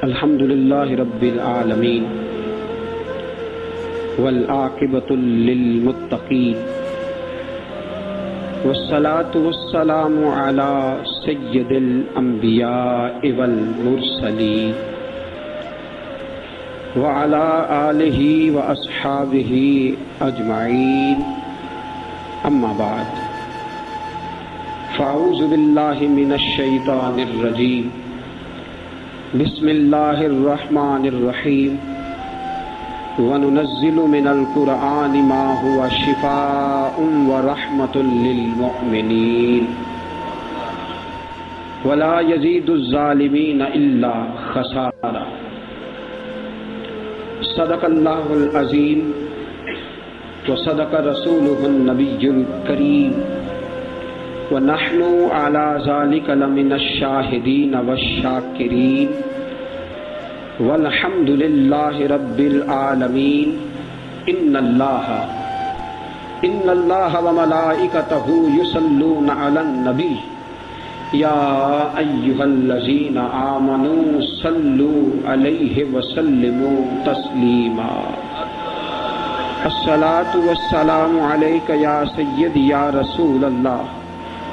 الحمد للہ رب العالمین والعاقبۃ للمتقین والصلاة والسلام علی سید الانبیاء والمرسلین وعلی آلہ واصحابہ اجمعین اما بعد فاعوذ باللہ من الشیطان الرجیم بسم اللہ الرحمن الرحیم وَنُنَزِّلُ مِنَ الْقُرْآنِ مَا هُوَ شِفَاءٌ وَرَحْمَةٌ لِّلْمُؤْمِنِينَ وَلَا يَزِيدُ الظَّالِمِينَ إِلَّا خَسَارًا صدق اللہ العظیم وصدق رسولہ النبی الکریم وَنَحْنُ عَلَى ذَلِكَ لَمِنَ الشَّاهِدِينَ وَالشَّاكِرِينَ وَالْحَمْدُ لِلَّهِ رَبِّ الْعَالَمِينَ إِنَّ اللَّهَ وَمَلَائِكَتَهُ يُصَلُّونَ عَلَى النَّبِيِّ يَا أَيُّهَا الَّذِينَ آمَنُوا صَلُّوا عَلَيْهِ وَسَلِّمُوا تَسْلِيمًا الصلاة والسلام عليك يا سيدي يا رسول الله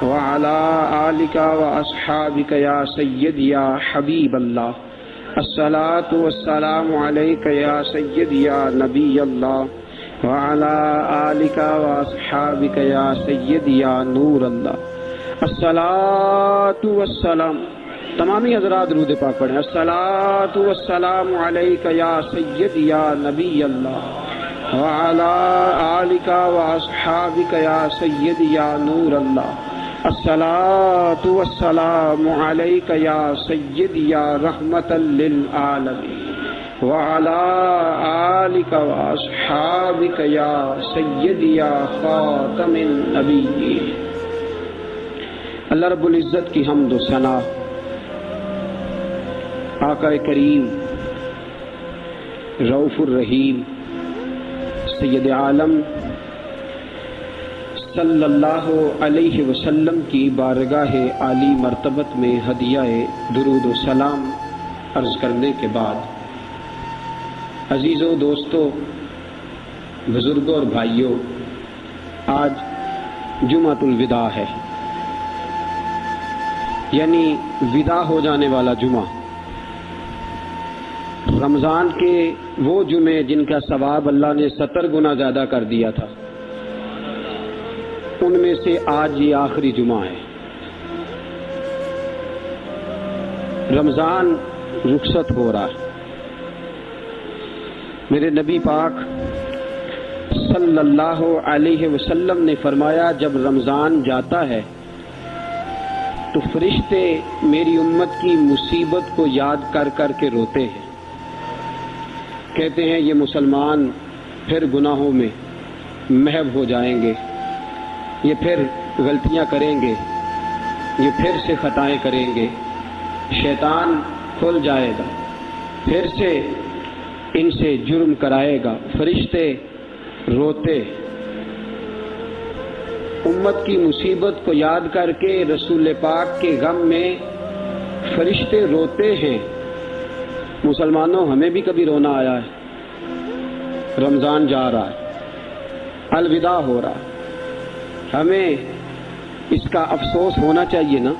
وعلى آلك وأصحابك يا سيدي يا حبيب الله الصلاة والسلام عليك يا سيدي يا نبي الله وعلى آلك وأصحابك يا سيدي يا نور الله الصلاة والسلام تمامی حضرات درود پاک پڑھیں الصلاة والسلام عليك يا سيدي يا نبي الله وعلى آلك وأصحابك يا سيدي يا نور الله الصلاة والسلام عليك يا سيدي يا رحمة للعالمين وعلى آلك وأصحابك يا سيدي يا خاتم النبيين اللہ رب العزت کی حمد و ثنا آقا کریم رؤوف الرحیم سید عالم صلی اللہ علیہ وسلم کی بارگاہ عالی مرتبت میں ہدیہ درود و سلام عرض کرنے کے بعد عزیزوں دوستوں بزرگوں اور بھائیوں، آج جمعۃ الوداع ہے، یعنی ودا ہو جانے والا جمعہ۔ رمضان کے وہ جمعے جن کا ثواب اللہ نے 70 گنا زیادہ کر دیا تھا، ان میں سے آج یہ آخری جمعہ ہے۔ رمضان رخصت ہو رہا ہے۔ میرے نبی پاک صلی اللہ علیہ وسلم نے فرمایا، جب رمضان جاتا ہے تو فرشتے میری امت کی مصیبت کو یاد کر کر کے روتے ہیں، کہتے ہیں یہ مسلمان پھر گناہوں میں محو ہو جائیں گے، یہ پھر غلطیاں کریں گے، یہ پھر سے خطائیں کریں گے، شیطان کھل جائے گا، پھر سے ان سے جرم کرائے گا۔ فرشتے روتے، امت کی مصیبت کو یاد کر کے رسول پاک کے غم میں فرشتے روتے ہیں۔ مسلمانوں، ہمیں بھی کبھی رونا آیا ہے؟ رمضان جا رہا ہے، الوداع ہو رہا ہے، ہمیں اس کا افسوس ہونا چاہیے نا،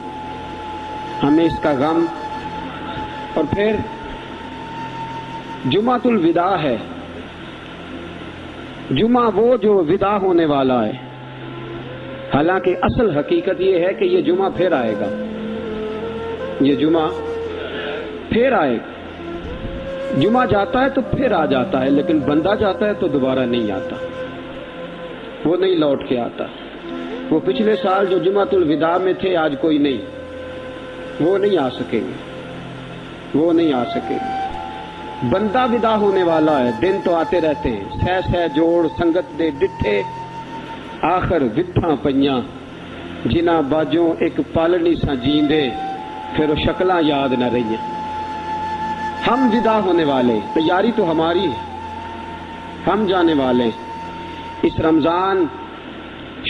ہمیں اس کا غم۔ اور پھر جمعۃ الوداع ہے، جمعہ وہ جو ودا ہونے والا ہے، حالانکہ اصل حقیقت یہ ہے کہ یہ جمعہ پھر آئے گا، یہ جمعہ پھر آئے گا۔ جمعہ جاتا ہے تو پھر آ جاتا ہے، لیکن بندہ جاتا ہے تو دوبارہ نہیں آتا، وہ نہیں لوٹ کے آتا۔ وہ پچھلے سال جو جمعۃ الوداع میں تھے آج کوئی نہیں، وہ نہیں آ سکیں گے، وہ نہیں آ سکیں گے۔ بندہ ودا ہونے والا ہے، دن تو آتے رہتے ہیں، سہ سہ جوڑ سنگت دے ڈٹھے آخر وتھاں پئیاں، جنہ باجوں ایک پالنی سا جیندے، پھر وہ شکلاں یاد نہ رہیاں۔ ہم ودا ہونے والے، تیاری تو ہماری ہے، ہم جانے والے۔ اس رمضان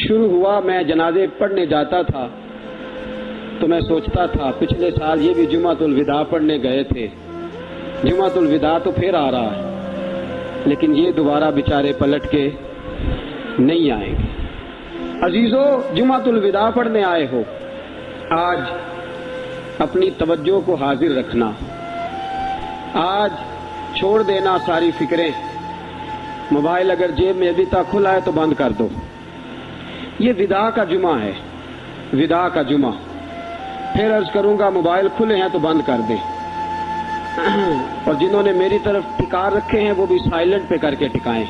شروع ہوا، میں جنازے پڑھنے جاتا تھا تو میں سوچتا تھا پچھلے سال یہ بھی جمعۃ الوداع پڑھنے گئے تھے، جمعۃ الوداع تو پھر آ رہا ہے، لیکن یہ دوبارہ بیچارے پلٹ کے نہیں آئیں گے۔ عزیزو، جمعۃ الوداع پڑھنے آئے ہو، آج اپنی توجہ کو حاضر رکھنا، آج چھوڑ دینا ساری فکریں۔ موبائل اگر جیب میں ابھی تک کھلا ہے تو بند کر دو۔ یہ وداع کا جمعہ ہے، وداع کا جمعہ۔ پھر عرض کروں گا موبائل کھلے ہیں تو بند کر دیں، اور جنہوں نے میری طرف ٹکا رکھے ہیں وہ بھی سائلنٹ پہ کر کے ٹکائیں۔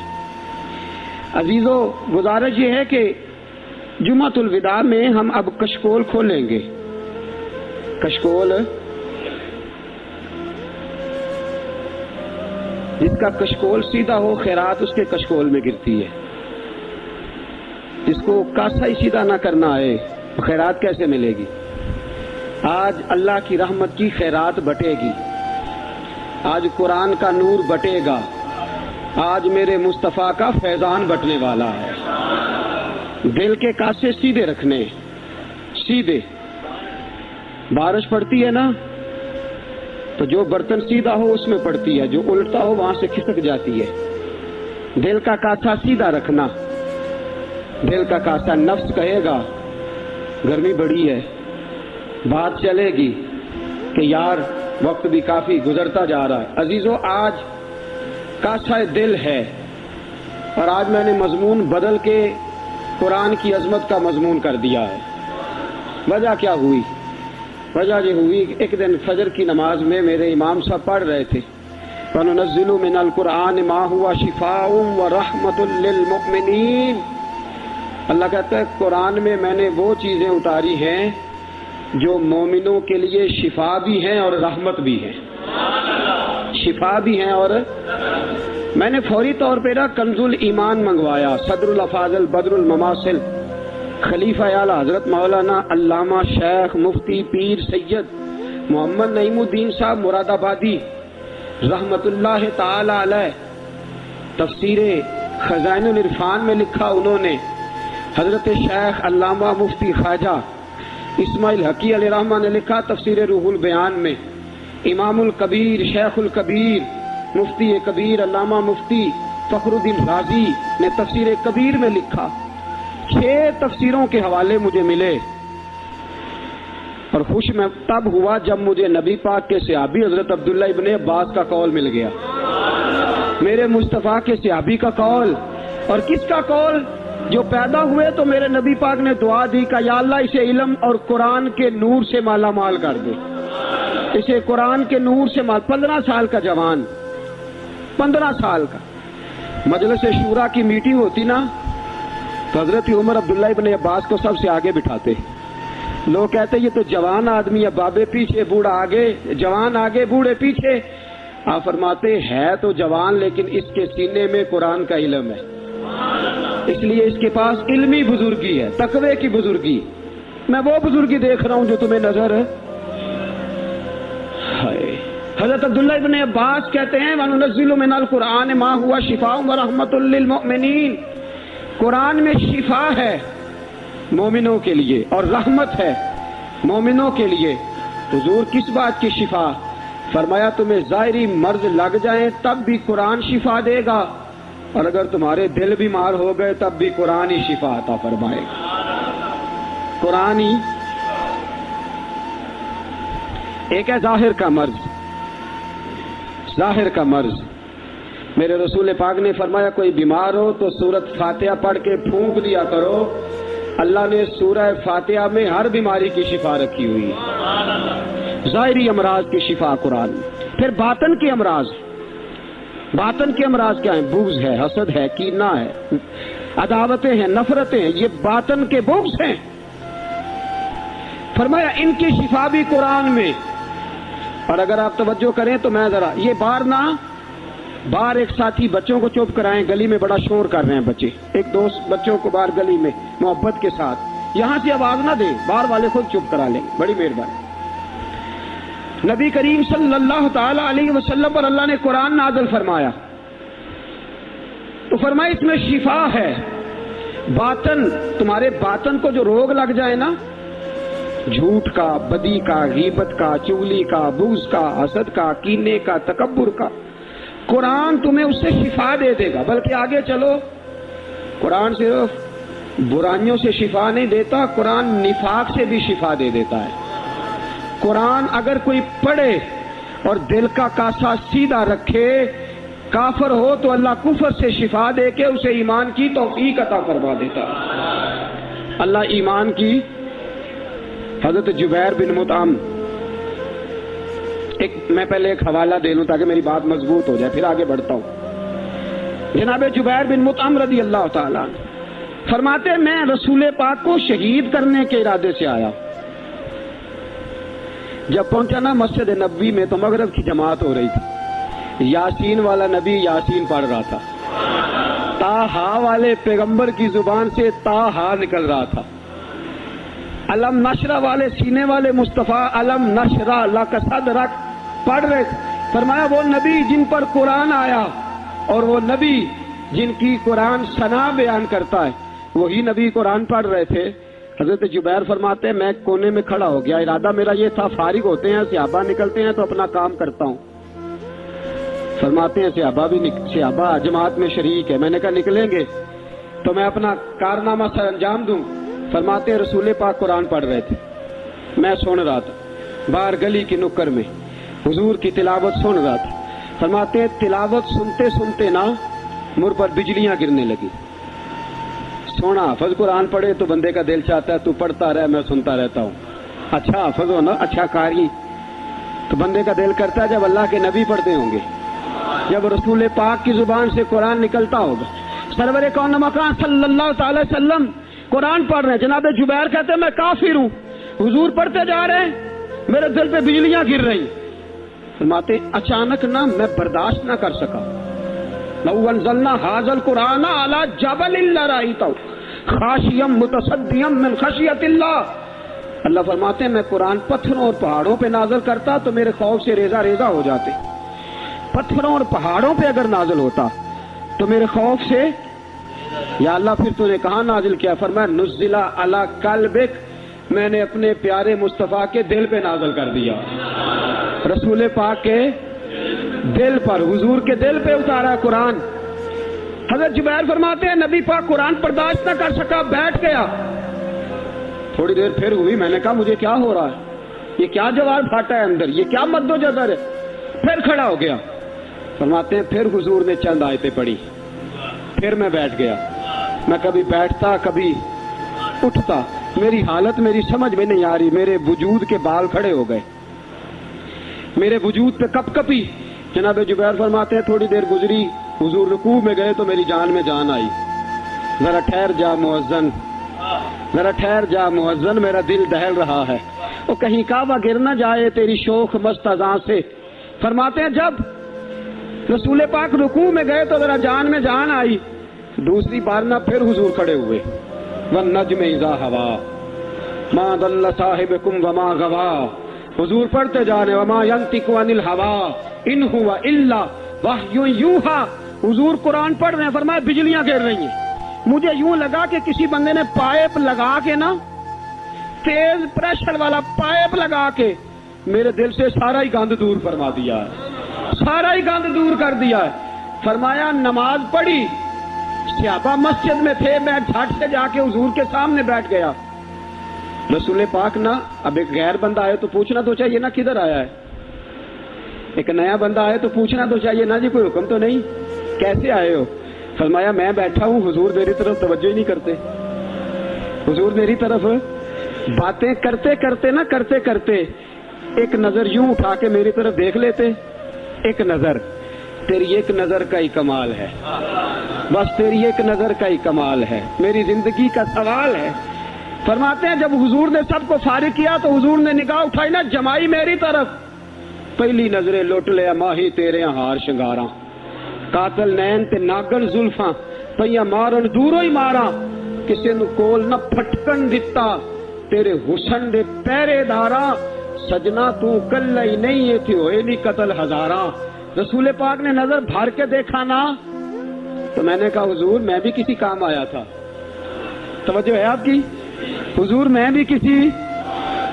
عزیزو، گزارش یہ ہے کہ جمعۃ الوداع میں ہم اب کشکول کھولیں گے۔ کشکول، جس کا کشکول سیدھا ہو خیرات اس کے کشکول میں گرتی ہے، جس کو کاسا ہی سیدھا نہ کرنا ہے خیرات کیسے ملے گی؟ آج اللہ کی رحمت کی خیرات بٹے گی، آج قرآن کا نور بٹے گا، آج میرے مصطفیٰ کا فیضان بٹنے والا ہے۔ دل کے کاسے سیدھے رکھنے، سیدھے۔ بارش پڑتی ہے نا تو جو برتن سیدھا ہو اس میں پڑتی ہے، جو الٹا ہو وہاں سے کھسک جاتی ہے۔ دل کا کاسا سیدھا رکھنا۔ دل کا کاسا نفس کہے گا گرمی بڑی ہے، بات چلے گی کہ یار وقت بھی کافی گزرتا جا رہا ہے۔ عزیزو، آج کاسا دل ہے، اور آج میں نے مضمون بدل کے قرآن کی عظمت کا مضمون کر دیا ہے۔ وجہ کیا ہوئی؟ وجہ یہ ہوئی کہ ایک دن فجر کی نماز میں میرے امام صاحب پڑھ رہے تھے وَنُنَزِّلُ مِنَ الْقُرْآنِ مَا هُوَ شِفَاءٌ وَرَحْمَةٌ لِّلْمُؤْمِنِينَ۔ اللہ کہتا ہے قرآن میں میں نے وہ چیزیں اتاری ہیں جو مومنوں کے لیے شفا بھی ہیں اور رحمت بھی ہیں، شفا بھی ہیں۔ اور میں نے فوری طور پہ کنز الایمان منگوایا، صدر الافاضل بدر المماثل خلیفہ اعلی حضرت مولانا علامہ شیخ مفتی پیر سید محمد نعیم الدین صاحب مراد آبادی رحمت اللہ تعالی علیہ، تفسیر خزائن العرفان میں لکھا انہوں نے۔ حضرت شیخ علامہ مفتی خواجہ اسماعیل حقی علیہ رحمہ نے لکھا تفسیر روح البیان میں۔ امام الکبیر شیخ الکبیر مفتی کبیر علامہ مفتی فخر الدین رازی نے تفسیر کبیر میں لکھا۔ 6 تفسیروں کے حوالے مجھے ملے، اور خوش میں تب ہوا جب مجھے نبی پاک کے صحابی حضرت عبداللہ ابن عباس کا قول مل گیا، میرے مصطفیٰ کے صحابی کا قول۔ اور کس کا قول؟ جو پیدا ہوئے تو میرے نبی پاک نے دعا دی کہ یا اللہ اسے علم اور قرآن کے نور سے مالا مال کر دے، اسے قرآن کے نور سے مال۔ 15 سال کا جوان، 15 سال کا۔ مجلس شورا کی میٹنگ ہوتی نا تو حضرت عمر عبداللہ ابن عباس کو سب سے آگے بٹھاتے، لوگ کہتے یہ تو جوان آدمی ہے، بابے پیچھے بوڑھا آگے، جوان آگے بوڑھے پیچھے۔ آپ فرماتے ہے تو جوان لیکن اس کے سینے میں قرآن کا علم ہے، اس لیے اس کے پاس علمی بزرگی ہے، تقوی کی بزرگی۔ میں وہ بزرگی دیکھ رہا ہوں جو تمہیں نظر ہے۔ حضرت عبداللہ ابن عباس کہتے ہیں وَنُنَزِّلُ مِنَ الْقُرْآنِ مَا هُوَ شِفَاءٌ وَرَحْمَةٌ لِّلْمُؤْمِنِينَ۔ قرآن میں شفا ہے مومنوں کے لیے اور رحمت ہے مومنوں کے لیے۔ حضور کس بات کی شفا؟ فرمایا تمہیں ظاہری مرض لگ جائیں تب بھی قرآن شفا دے گا، اور اگر تمہارے دل بیمار ہو گئے تب بھی قرآن ہی شفا عطا فرمائے گا۔ قرآن ہی ایک ہے ظاہر کا مرض، ظاہر کا مرض۔ میرے رسول پاک نے فرمایا کوئی بیمار ہو تو سورت فاتحہ پڑھ کے پھونک دیا کرو، اللہ نے سورہ فاتحہ میں ہر بیماری کی شفا رکھی ہوئی ہے۔ ظاہری امراض کی شفا قرآن میں۔ پھر باطن کے امراض، باطن کے امراض کیا ہیں؟ بغض ہے، حسد ہے، کینہ ہے، عداوتیں ہیں، نفرتیں ہیں، یہ باطن کے بغض ہیں۔ فرمایا ان کی شفا بھی قرآن میں۔ اور اگر آپ توجہ کریں تو میں ذرا یہ باہر ایک ساتھی بچوں کو چپ کرائیں، گلی میں بڑا شور کر رہے ہیں بچے، ایک دوست بچوں کو باہر گلی میں محبت کے ساتھ، یہاں سے آواز نہ دیں، باہر والے خود چپ کرا لیں، بڑی مہربانی۔ نبی کریم صلی اللہ تعالی علیہ وسلم پر اللہ نے قرآن نازل فرمایا تو فرمایا اس میں شفا ہے۔ باطن، تمہارے باطن کو جو روگ لگ جائے نا، جھوٹ کا، بدی کا، غیبت کا، چغلی کا، بغض کا، حسد کا، کینے کا، تکبر کا۔ قرآن تمہیں اس سے شفا دے دے گا۔ بلکہ آگے چلو، قرآن صرف برائیوں سے شفا نہیں دیتا، قرآن نفاق سے بھی شفا دے دیتا ہے۔ قرآن اگر کوئی پڑھے اور دل کا کاسا سیدھا رکھے، کافر ہو تو اللہ کفر سے شفا دے کے اسے ایمان کی توفیق عطا فرما دیتا ہے۔ اللہ ایمان کی۔ حضرت جبیر بن مطعم، میں پہلے ایک حوالہ دے لوں تاکہ میری بات مضبوط ہو جائے، پھر آگے بڑھتا ہوں۔ جناب جبیر بن مطعم رضی اللہ تعالیٰ عنہ فرماتے میں رسول پاک کو شہید کرنے کے ارادے سے آیا۔ جب پہنچا نا مسجد نبوی میں تو مغرب کی جماعت ہو رہی تھی۔ یاسین والا نبی یاسین پڑھ رہا تھا، تاہا والے پیغمبر کی زبان سے تاہا نکل رہا تھا۔ علم نشرہ والے سینے والے مصطفیٰ علم نشرہ لک صدرک پڑھ رہے تھے۔ فرمایا وہ نبی جن پر قرآن آیا اور وہ نبی جن کی قرآن ثنا بیان کرتا ہے، وہی نبی قرآن پڑھ رہے تھے۔ حضرت جبیر فرماتے ہیں میں کونے میں کھڑا ہو گیا، ارادہ میرا یہ تھا فارغ ہوتے ہیں صحابہ نکلتے ہیں تو اپنا کام کرتا ہوں۔ فرماتے ہیں صحابہ جماعت میں شریک ہے، میں نے کہا نکلیں گے تو میں اپنا کارنامہ سر انجام دوں۔ فرماتے ہیں رسول پاک قرآن پڑھ رہے تھے، میں سن رہا تھا، باہر گلی کی نکر میں حضور کی تلاوت سن رہا تھا۔ فرماتے ہیں تلاوت سنتے سنتے نا مر پر بجلیاں گرنے لگی۔ سونا حافظ قرآن پڑھے تو بندے کا دل چاہتا ہے تو پڑھتا رہے، میں سنتا رہتا ہوں۔ اچھا حافظ ہو نا، اچھا قاری، تو بندے کا دل کرتا ہے جب اللہ کے نبی پڑھتے ہوں گے، جب رسول پاک کی زبان سے قرآن نکلتا ہوگا۔ سرور کون مکان صلی اللہ تعالی وسلم قرآن پڑھ رہے ہیں، جناب جبیر کہتے ہیں میں کافر ہوں، حضور پڑھتے جا رہے ہیں، میرے دل پہ بجلیاں گر رہی۔ فرماتے اچانک نہ میں برداشت نہ کر سکا، لو انزلنا ھذا القرآن علی جبل لرأیتہ خاشعا متصدعا من خشیۃ اللہ۔ اللہ فرماتے ہیں میں قرآن پتھروں اور پہاڑوں پہ نازل کرتا تو میرے خوف سے ریزہ ریزہ ہو جاتے۔ پتھروں اور پہاڑوں پہ اگر نازل ہوتا تو میرے خوف سے، یا اللہ پھر تو نے کہاں نازل کیا؟ فرمایا نزل علی قلبک، میں نے اپنے پیارے مصطفیٰ کے دل پہ نازل کر دیا، رسول پاک کے دل پر، حضور کے دل پہ اتارا قرآن۔ حضرت جبیر فرماتے ہیں نبی پاک قرآن برداشت نہ کر سکا، بیٹھ گیا۔ تھوڑی دیر پھر ہوئی، میں نے کہا مجھے کیا ہو رہا ہے، یہ کیا جوار پھاٹا ہے اندر، یہ کیا مد و جزر ہے؟ پھر کھڑا ہو گیا۔ فرماتے ہیں پھر حضور نے چند آیتیں پڑھی، پھر میں بیٹھ گیا۔ میں کبھی بیٹھتا کبھی اٹھتا، میری حالت میری سمجھ میں نہیں آ رہی، میرے وجود کے بال کھڑے ہو گئے، میرے وجود پہ کپ کپی۔ جناب جبیر فرماتے ہیں تھوڑی دیر گزری، حضور رکوع میں گئے تو میری جان میں جان آئی۔ ذرا ٹھہر جا مؤذن، ذرا ٹھہر جا مؤذن، میرا دل دہل رہا ہے، وہ کہیں کعبہ گر نہ جائے تیری شوخ مست اذان سے۔ فرماتے ہیں جب رسول پاک رکوع میں گئے تو ذرا جان میں جان آئی۔ دوسری بار نہ پھر حضور کھڑے ہوئے، والنجم اذا ہوا ما ضل صاحبکم وما غوا، حضور پڑھتے جا رہے وما ینطق عن الهوى ان هو الا وحی یوحی۔ حضور قرآن پڑھ رہے ہیں، فرمایا بجلیاں گر رہی ہیں۔ مجھے یوں لگا کہ کسی بندے نے پائپ لگا کے نا، تیز پریشر والا پائپ لگا کے میرے دل سے سارا ہی گند دور فرما دیا ہے، سارا ہی گند دور کر دیا ہے۔ فرمایا نماز پڑھی، صحابہ مسجد میں تھے، میں جھٹ سے جا کے حضور کے سامنے بیٹھ گیا۔ رسول پاک نا، اب ایک غیر بندہ آئے تو پوچھنا تو چاہیے نا کدھر آیا ہے، ایک نیا بندہ آئے تو پوچھنا تو چاہیے نا جی کوئی حکم تو نہیں، کیسے آئے ہو؟ فرمایا میں بیٹھا ہوں، حضور میری طرف توجہ ہی نہیں کرتے، حضور میری طرف باتیں کرتے کرتے نا کرتے کرتے ایک نظر یوں اٹھا کے میری طرف دیکھ لیتے، ایک نظر، تیری ایک نظر کا ہی کمال ہے، بس تیری ایک نظر کا ہی کمال ہے، میری زندگی کا سوال ہے۔ فرماتے ہیں جب حضور نے سب کو فارغ کیا تو حضور نے نگاہ اٹھائی نا جمائی میری طرف، پہلی نظریں لٹ لیا ماہی تیرے ہار شنگاراں، قاتل نین تے ناگن زلفاں پیا مارن دوروں ہی مارا، کسے نو کول نہ پھٹکن دتا تیرے حسن دے پیرے داراں، سجنا تو کلا ہی نہیں ہے تھی ہوئے نہیں قتل ہزاراں۔ رسول پاک نے نظر بھر کے دیکھا نا تو میں نے کہا حضور میں بھی کسی کام آیا تھا، توجہ ہے آپ کی؟ حضور میں بھی کسی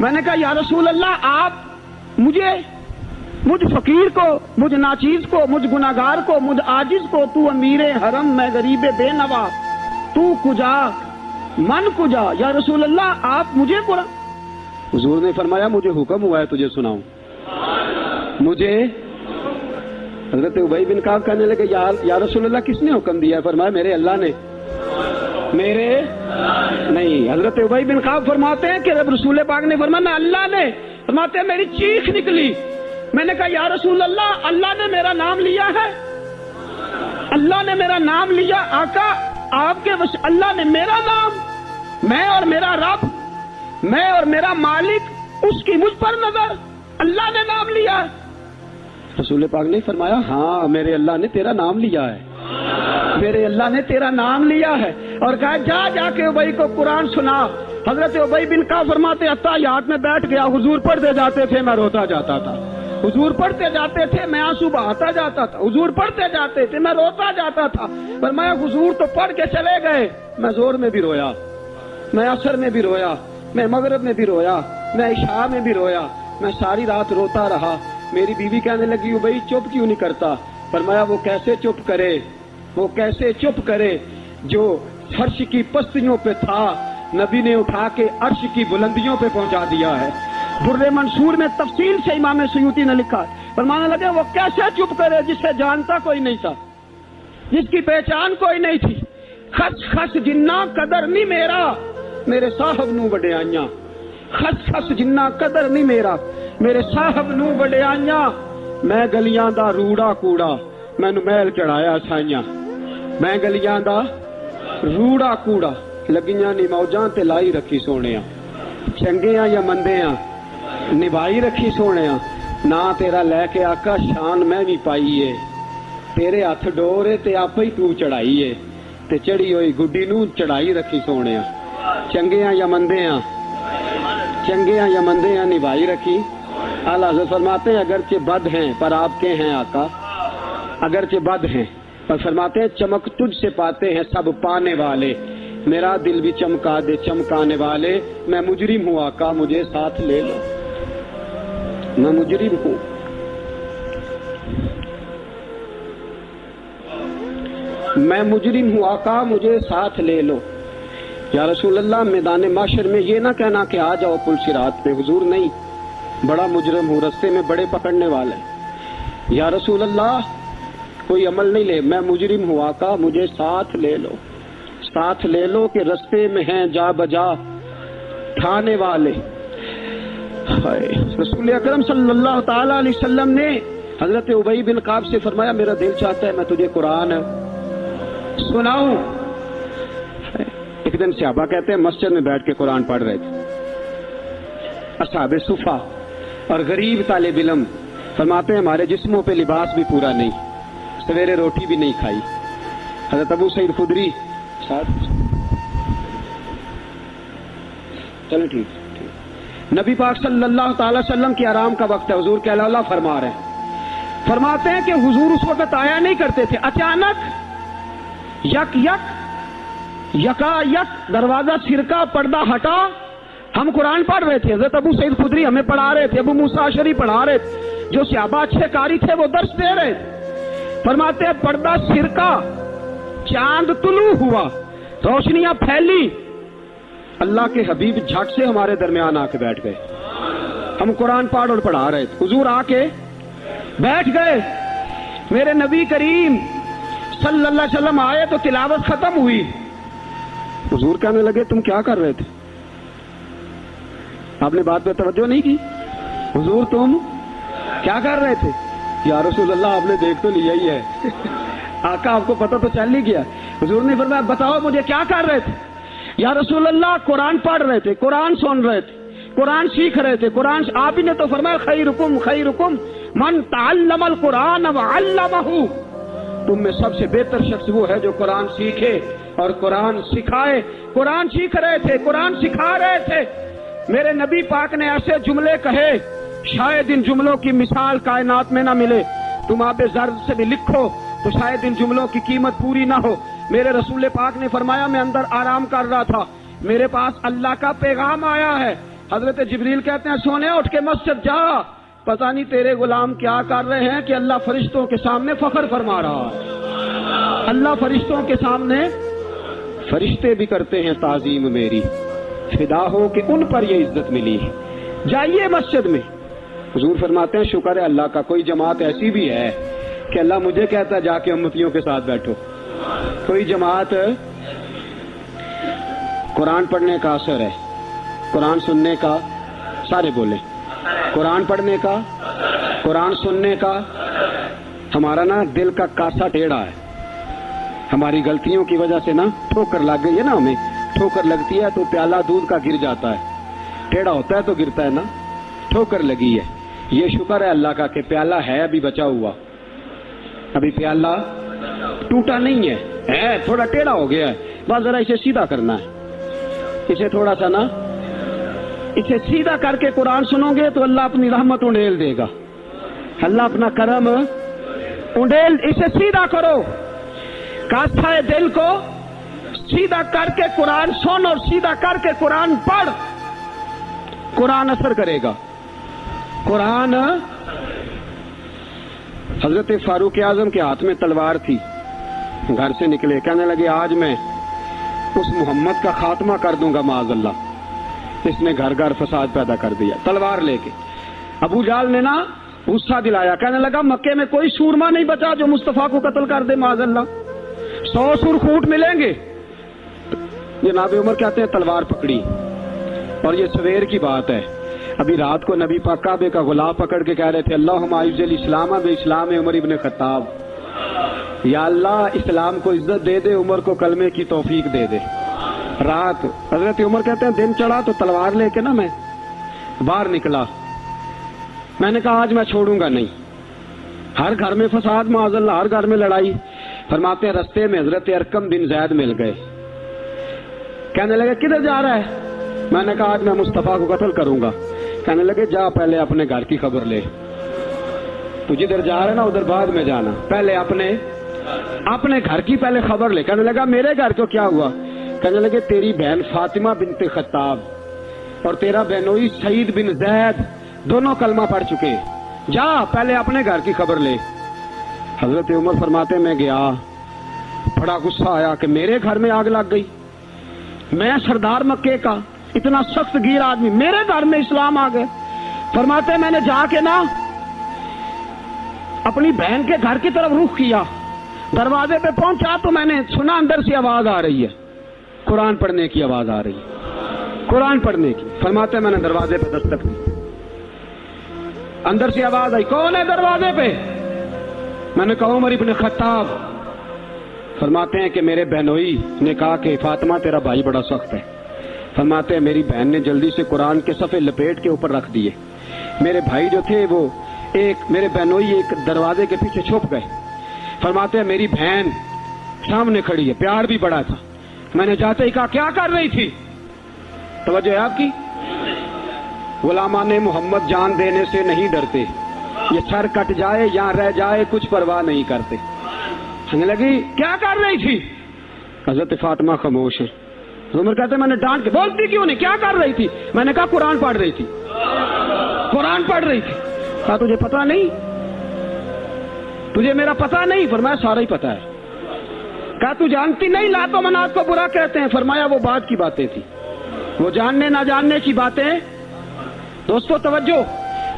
میں نے کہا یا رسول اللہ آپ مجھ فقیر کو، مجھ ناچیز کو، مجھ گناہگار کو، مجھ عاجز کو تو امیر حرم میں غریب بے نوا، تو کجا من کجا، یا رسول اللہ آپ مجھے قرآن. حضور نے فرمایا مجھے حکم ہوا ہے تجھے سناؤں. مجھے حضرت ابی بن کعب کہنے لگے یا رسول اللہ کس نے حکم دیا ہے؟ فرمایا میرے اللہ نے. میرے نہیں، حضرت ابی بن کعب فرماتے ہیں کہ جب رسول پاک نے فرمایا اللہ نے، فرماتے ہیں میری چیخ نکلی. میں نے کہا یا رسول اللہ نے میرا نام لیا ہے، اللہ نے میرا نام لیا. آقا آپ کے اللہ نے میرا نام، میں اور میرا رب، میں اور میرا مالک، اس کی مجھ پر نظر، اللہ نے نام لیا. رسول پاک نے فرمایا ہاں میرے اللہ نے تیرا نام لیا ہے، میرے اللہ نے تیرا نام لیا ہے. اور کہا جا کے ابی کو قرآن سنا. حضرت ابی بن کعب فرماتے اتحیات میں بیٹھ گیا، حضور پڑھتے جاتے تھے میں روتا جاتا تھا، حضور پڑھتے جاتے تھے میں آنسو بہاتا جاتا تھا، حضور پڑھتے جاتے تھے میں روتا جاتا تھا. فرمایا حضور تو پڑھ کے چلے گئے، میں زور میں بھی رویا، میں عصر میں بھی رویا، میں مغرب میں بھی رویا، میں عشاء میں بھی رویا، میں ساری رات روتا رہا. میری بیوی کہنے لگی ابی چپ کیوں نہیں کرتا؟ فرمایا وہ کیسے چپ کرے، وہ کیسے چپ کرے جو فرش کی پستیوں پہ تھا، نبی نے اٹھا کے عرش کی بلندیوں پہ پہنچا دیا ہے. در منصور میں تفصیل سے امام سیوطی نے لکھا ہے، فرمانے لگے وہ کیسے چپ کرے جسے جانتا کوئی نہیں تھا، جس کی پہچان کوئی نہیں تھی. خس خس جنہ قدر نہیں میرا میرے صاحب نو وڈیائیاں، خس خس جنہ قدر نہیں میرا میرے صاحب نو وڈیائیاں. میں گلیاں دا روڑا کوڑا مینوں محل چڑھایا سائیاں، میں گلیاں دا روڑا کوڑا لگیاں نی موجاں تے لائی رکھی سونیاں، چنگیاں یا مندیاں نبھائی رکھی سونیاں. نہ تیرا لے کے آقا شان میں بھی پائیے، تیرے ہاتھ ڈورے تے آپ ہی تو چڑھائیے، تے چڑھی ہوئی گڈی نو چڑھائی رکھی سونیاں. چنگیاں یا مندیاں، چنگیاں یا مندیاں نبھائی رکھی. اعلیٰ حضرت فرماتے ہیں اگرچہ بد ہیں پر آپ کے ہیں آقا، اگرچہ بد ہیں پر فرماتے ہیں چمک تجھ سے پاتے ہیں سب پانے والے، میرا دل بھی چمکا دے چمکانے والے. میں مجرم ہوں آقا مجھے ساتھ لے لو، میں مجرم ہوں. میں مجرم ہوں آقا مجھے ساتھ لے لو. یا رسول اللہ میدان معاشر میں یہ نہ کہنا کہ آ جاؤ پل صراط پہ، حضور نہیں، بڑا مجرم ہوں، رستے میں بڑے پکڑنے والے. یا رسول اللہ کوئی عمل نہیں لے، میں مجرم ہوں آقا مجھے ساتھ لے لو، ساتھ لے لو کہ رستے میں ہیں جا بجا تھانے والے. رسول اکرم صلی اللہ تعالی علیہ وسلم نے حضرت ابی بن کعب سے فرمایا میرا دل چاہتا ہے میں تجھے قرآن سناؤں. ایک دن صحابہ کہتے ہیں مسجد میں بیٹھ کے قرآن پڑھ رہے تھے، اصحاب صفا اور غریب طالب علم. فرماتے ہیں ہمارے جسموں پہ لباس بھی پورا نہیں، سویرے روٹی بھی نہیں کھائی. حضرت ابو سعید خدری چلو ٹھیک، نبی پاک صلی اللہ تعالی وسلم کی آرام کا وقت ہے، حضور کیا اللہ فرما رہے ہیں. فرماتے ہیں کہ حضور اس وقت آیا نہیں کرتے تھے، اچانک یکا یک دروازہ سرکا پردہ ہٹا، ہم قرآن پڑھ رہے تھے، حضرت ابو سعید خدری ہمیں پڑھا رہے تھے، ابو موسیٰ اشعری پڑھا رہے تھے، جو صحابہ اچھے قاری تھے وہ درس دے رہے تھے. فرماتے ہیں پردہ سرکا، چاند طلوع ہوا، روشنیاں پھیلی، اللہ کے حبیب جھٹ سے ہمارے درمیان آ کے بیٹھ گئے. ہم قرآن پڑھ اور پڑھا رہے تھے، حضور آ کے بیٹھ گئے. میرے نبی کریم صلی اللہ علیہ وسلم آئے تو تلاوت ختم ہوئی. حضور کہنے لگے تم کیا کر رہے تھے؟ آپ نے بات پہ توجہ نہیں کی. حضور تم کیا کر رہے تھے؟ یا رسول اللہ آپ نے دیکھ تو لیا ہی ہے. آقا آپ کو پتہ تو چل ہی گیا. حضور نے فرمایا بتاؤ مجھے کیا کر رہے تھے؟ یا رسول اللہ قرآن پڑھ رہے تھے، قرآن سن رہے تھے، قرآن سیکھ رہے تھے. قرآن آپ ہی نے تو فرمایا خیرکم من تعلم القرآن وعلمہ، تم میں سب سے بہتر شخص وہ ہے جو قرآن سیکھے اور قرآن سکھائے. قرآن سیکھ رہے تھے، قرآن سکھا رہے تھے. میرے نبی پاک نے ایسے جملے کہے شاید ان جملوں کی مثال کائنات میں نہ ملے. تم آب زر سے بھی لکھو تو شاید ان جملوں کی قیمت پوری نہ ہو. میرے رسول پاک نے فرمایا میں اندر آرام کر رہا تھا، میرے پاس اللہ کا پیغام آیا ہے. حضرت جبریل کہتے ہیں سونے اٹھ کے مسجد جا، پتہ نہیں تیرے غلام کیا کر رہے ہیں کہ اللہ فرشتوں کے سامنے فخر فرما رہا ہے۔ اللہ فرشتوں کے سامنے، فرشتے بھی کرتے ہیں تعظیم میری، فدا ہو کہ ان پر یہ عزت ملی ہے۔ جائیے مسجد میں۔ حضور فرماتے ہیں شکر ہے اللہ کا، کوئی جماعت ایسی بھی ہے کہ اللہ مجھے کہتا ہے جا کے امتیوں کے ساتھ بیٹھو۔ کوئی جماعت قرآن پڑھنے کا اثر ہے، قرآن سننے کا، سارے بولے قرآن پڑھنے کا، قرآن سننے کا۔ ہمارا نا دل کا کاسا ٹیڑھا ہے، ہماری غلطیوں کی وجہ سے نا ٹھوکر لگ گئی ہے نا، ہمیں ٹھوکر لگتی ہے تو پیالہ دودھ کا گر جاتا ہے، ٹیڑھا ہوتا ہے تو گرتا ہے نا، ٹھوکر لگی ہے۔ یہ شکر ہے اللہ کا کہ پیالہ ہے ابھی بچا ہوا، ابھی پیالہ ٹوٹا نہیں ہے تھوڑا ٹیڑھا ہو گیا ہے، بس ذرا اسے سیدھا کرنا ہے، اسے تھوڑا سا نا اسے سیدھا کر کے قرآن سنو گے تو اللہ اپنی رحمت انڈیل دے گا، اللہ اپنا کرم انڈیل۔ اسے سیدھا کرو، کاستہ دل کو سیدھا کر کے قرآن سن اور سیدھا کر کے قرآن پڑھ، قرآن اثر کرے گا۔ قرآن، حضرت فاروق اعظم کے ہاتھ میں تلوار تھی، گھر سے نکلے، کہنے لگے آج میں اس محمد کا خاتمہ کر دوں گا معاذ اللہ، اس نے گھر گھر فساد پیدا کر دیا، تلوار لے کے۔ ابو جہل نے نا غصہ دلایا، کہنے لگا مکے میں کوئی سورما نہیں بچا جو مصطفیٰ کو قتل کر دے معاذ اللہ، 100 سرخوٹ ملیں گے۔ جناب عمر کہتے ہیں تلوار پکڑی، اور یہ سویر کی بات ہے، ابھی رات کو نبی پاک کعبے کا غلاف پکڑ کے کہہ رہے تھے اللہم اعز الاسلام باسلام عمر ابن خطاب، یا اللہ اسلام کو عزت دے دے، عمر کو کلمے کی توفیق دے دے۔ رات حضرت عمر کہتے ہیں دن چڑھا تو تلوار لے کے نا میں باہر نکلا، میں نے کہا آج میں چھوڑوں گا نہیں، ہر گھر میں فساد معاذ اللہ، ہر گھر میں لڑائی۔ فرماتے ہیں رستے میں حضرت ارقم بن زید مل گئے، کہنے لگے کدھر جا رہا ہے؟ میں نے کہا آج میں مصطفیٰ کو قتل کروں گا۔ کہنے لگے جا پہلے اپنے گھر کی خبر لے، تو جدھر جا رہے نا ادھر بعد میں جانا، پہلے اپنے گھر کی پہلے خبر لے۔ کہنے لگا میرے گھر کو کیا ہوا؟ کہنے لگے تیری بہن فاطمہ بنت خطاب اور تیرا بہنوئی سعید بن زید دونوں کلمہ پڑھ چکے، جا پہلے اپنے گھر کی خبر لے۔ حضرت عمر فرماتے میں گیا، بڑا غصہ آیا کہ میرے گھر میں آگ لگ گئی، میں سردار مکے کا اتنا سخت گیر آدمی، میرے گھر میں اسلام آ گئے۔ فرماتے میں نے جا کے نا اپنی بہن کے گھر کی طرف رخ کیا، دروازے پہ پہنچا تو میں نے سنا اندر سے آواز آ رہی ہے، قرآن پڑھنے کی آواز آ رہی ہے، قرآن پڑھنے کی۔ فرماتے میں نے دروازے پہ دستک دی، اندر سے آواز آئی کون ہے دروازے پہ؟ میں نے کہا عمر ابن خطاب۔ فرماتے ہیں کہ میرے بہنوئی نے کہا کہ فاطمہ تیرا بھائی بڑا سخت ہے۔ فرماتے ہیں میری بہن نے جلدی سے قرآن کے صفحے لپیٹ کے اوپر رکھ دیے، میرے بھائی جو تھے وہ میرے بہنوئی ایک دروازے کے پیچھے چھپ گئے۔ فرماتے ہیں میری بہن سامنے کھڑی ہے، پیار بھی بڑا تھا، میں نے جاتے ہی کہا کیا کر رہی تھی؟ توجہ ہے آپ کی؟ غلامان محمد جان دینے سے نہیں ڈرتے، یہ سر کٹ جائے یا رہ جائے کچھ پرواہ نہیں کرتے۔ کہنے لگی کیا کر رہی تھی؟ حضرت فاطمہ خاموش ہے۔ عمر کہتے میں نے ڈانٹ کے، بولتی کیوں نہیں، کیا کر رہی تھی؟ میں نے کہا قرآن پڑھ رہی تھی، قرآن پڑھ رہی تھی۔ کہا تجھے پتا نہیں، تجھے میرا پتا نہیں؟ فرمایا سارا ہی پتا ہے۔ کہا تو جانتی نہیں لات و منات کو برا کہتے ہیں؟ فرمایا وہ بعد کی باتیں تھی، وہ جاننے نہ جاننے کی باتیں۔ دوستو توجہ،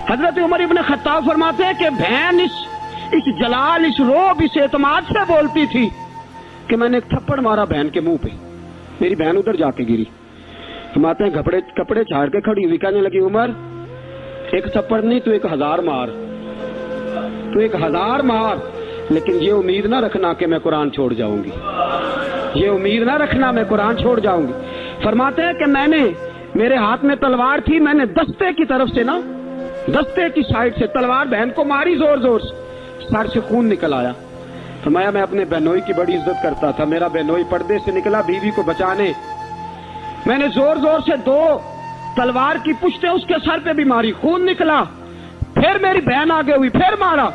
حضرت عمر ابن خطاب فرماتے ہیں کہ بہن اس جلال، اس روب، اس اعتماد سے بولتی تھی کہ میں نے ایک تھپڑ مارا بہن کے منہ پہ، میری بہن ادھر جا کے گری۔ فرماتے ہیں کپڑے چھاڑ کے کھڑی ہوئی، کہنے لگی عمر ایک تھپڑ نہیں تو 1000 مار، تو 1000 مار، لیکن یہ امید نہ رکھنا کہ میں قرآن چھوڑ جاؤں گی، یہ امید نہ رکھنا میں قرآن چھوڑ جاؤں گی۔ فرماتے ہیں کہ میرے ہاتھ میں تلوار تھی، میں نے دستے کی طرف سے نا، دستے کی سائڈ سے تلوار بہن کو ماری زور زور سے، سر سے خون نکل آیا۔ فرمایا میں اپنے بہنوئی کی بڑی عزت کرتا تھا، میرا بہنوئی پردے سے نکلا بیوی کو بچانے، میں نے زور زور سے 2 تلوار کی پشتیں اس کے سر پہ بھی ماری، خون نکلا، پھر میری بہن آگے ہوئی، پھر مارا۔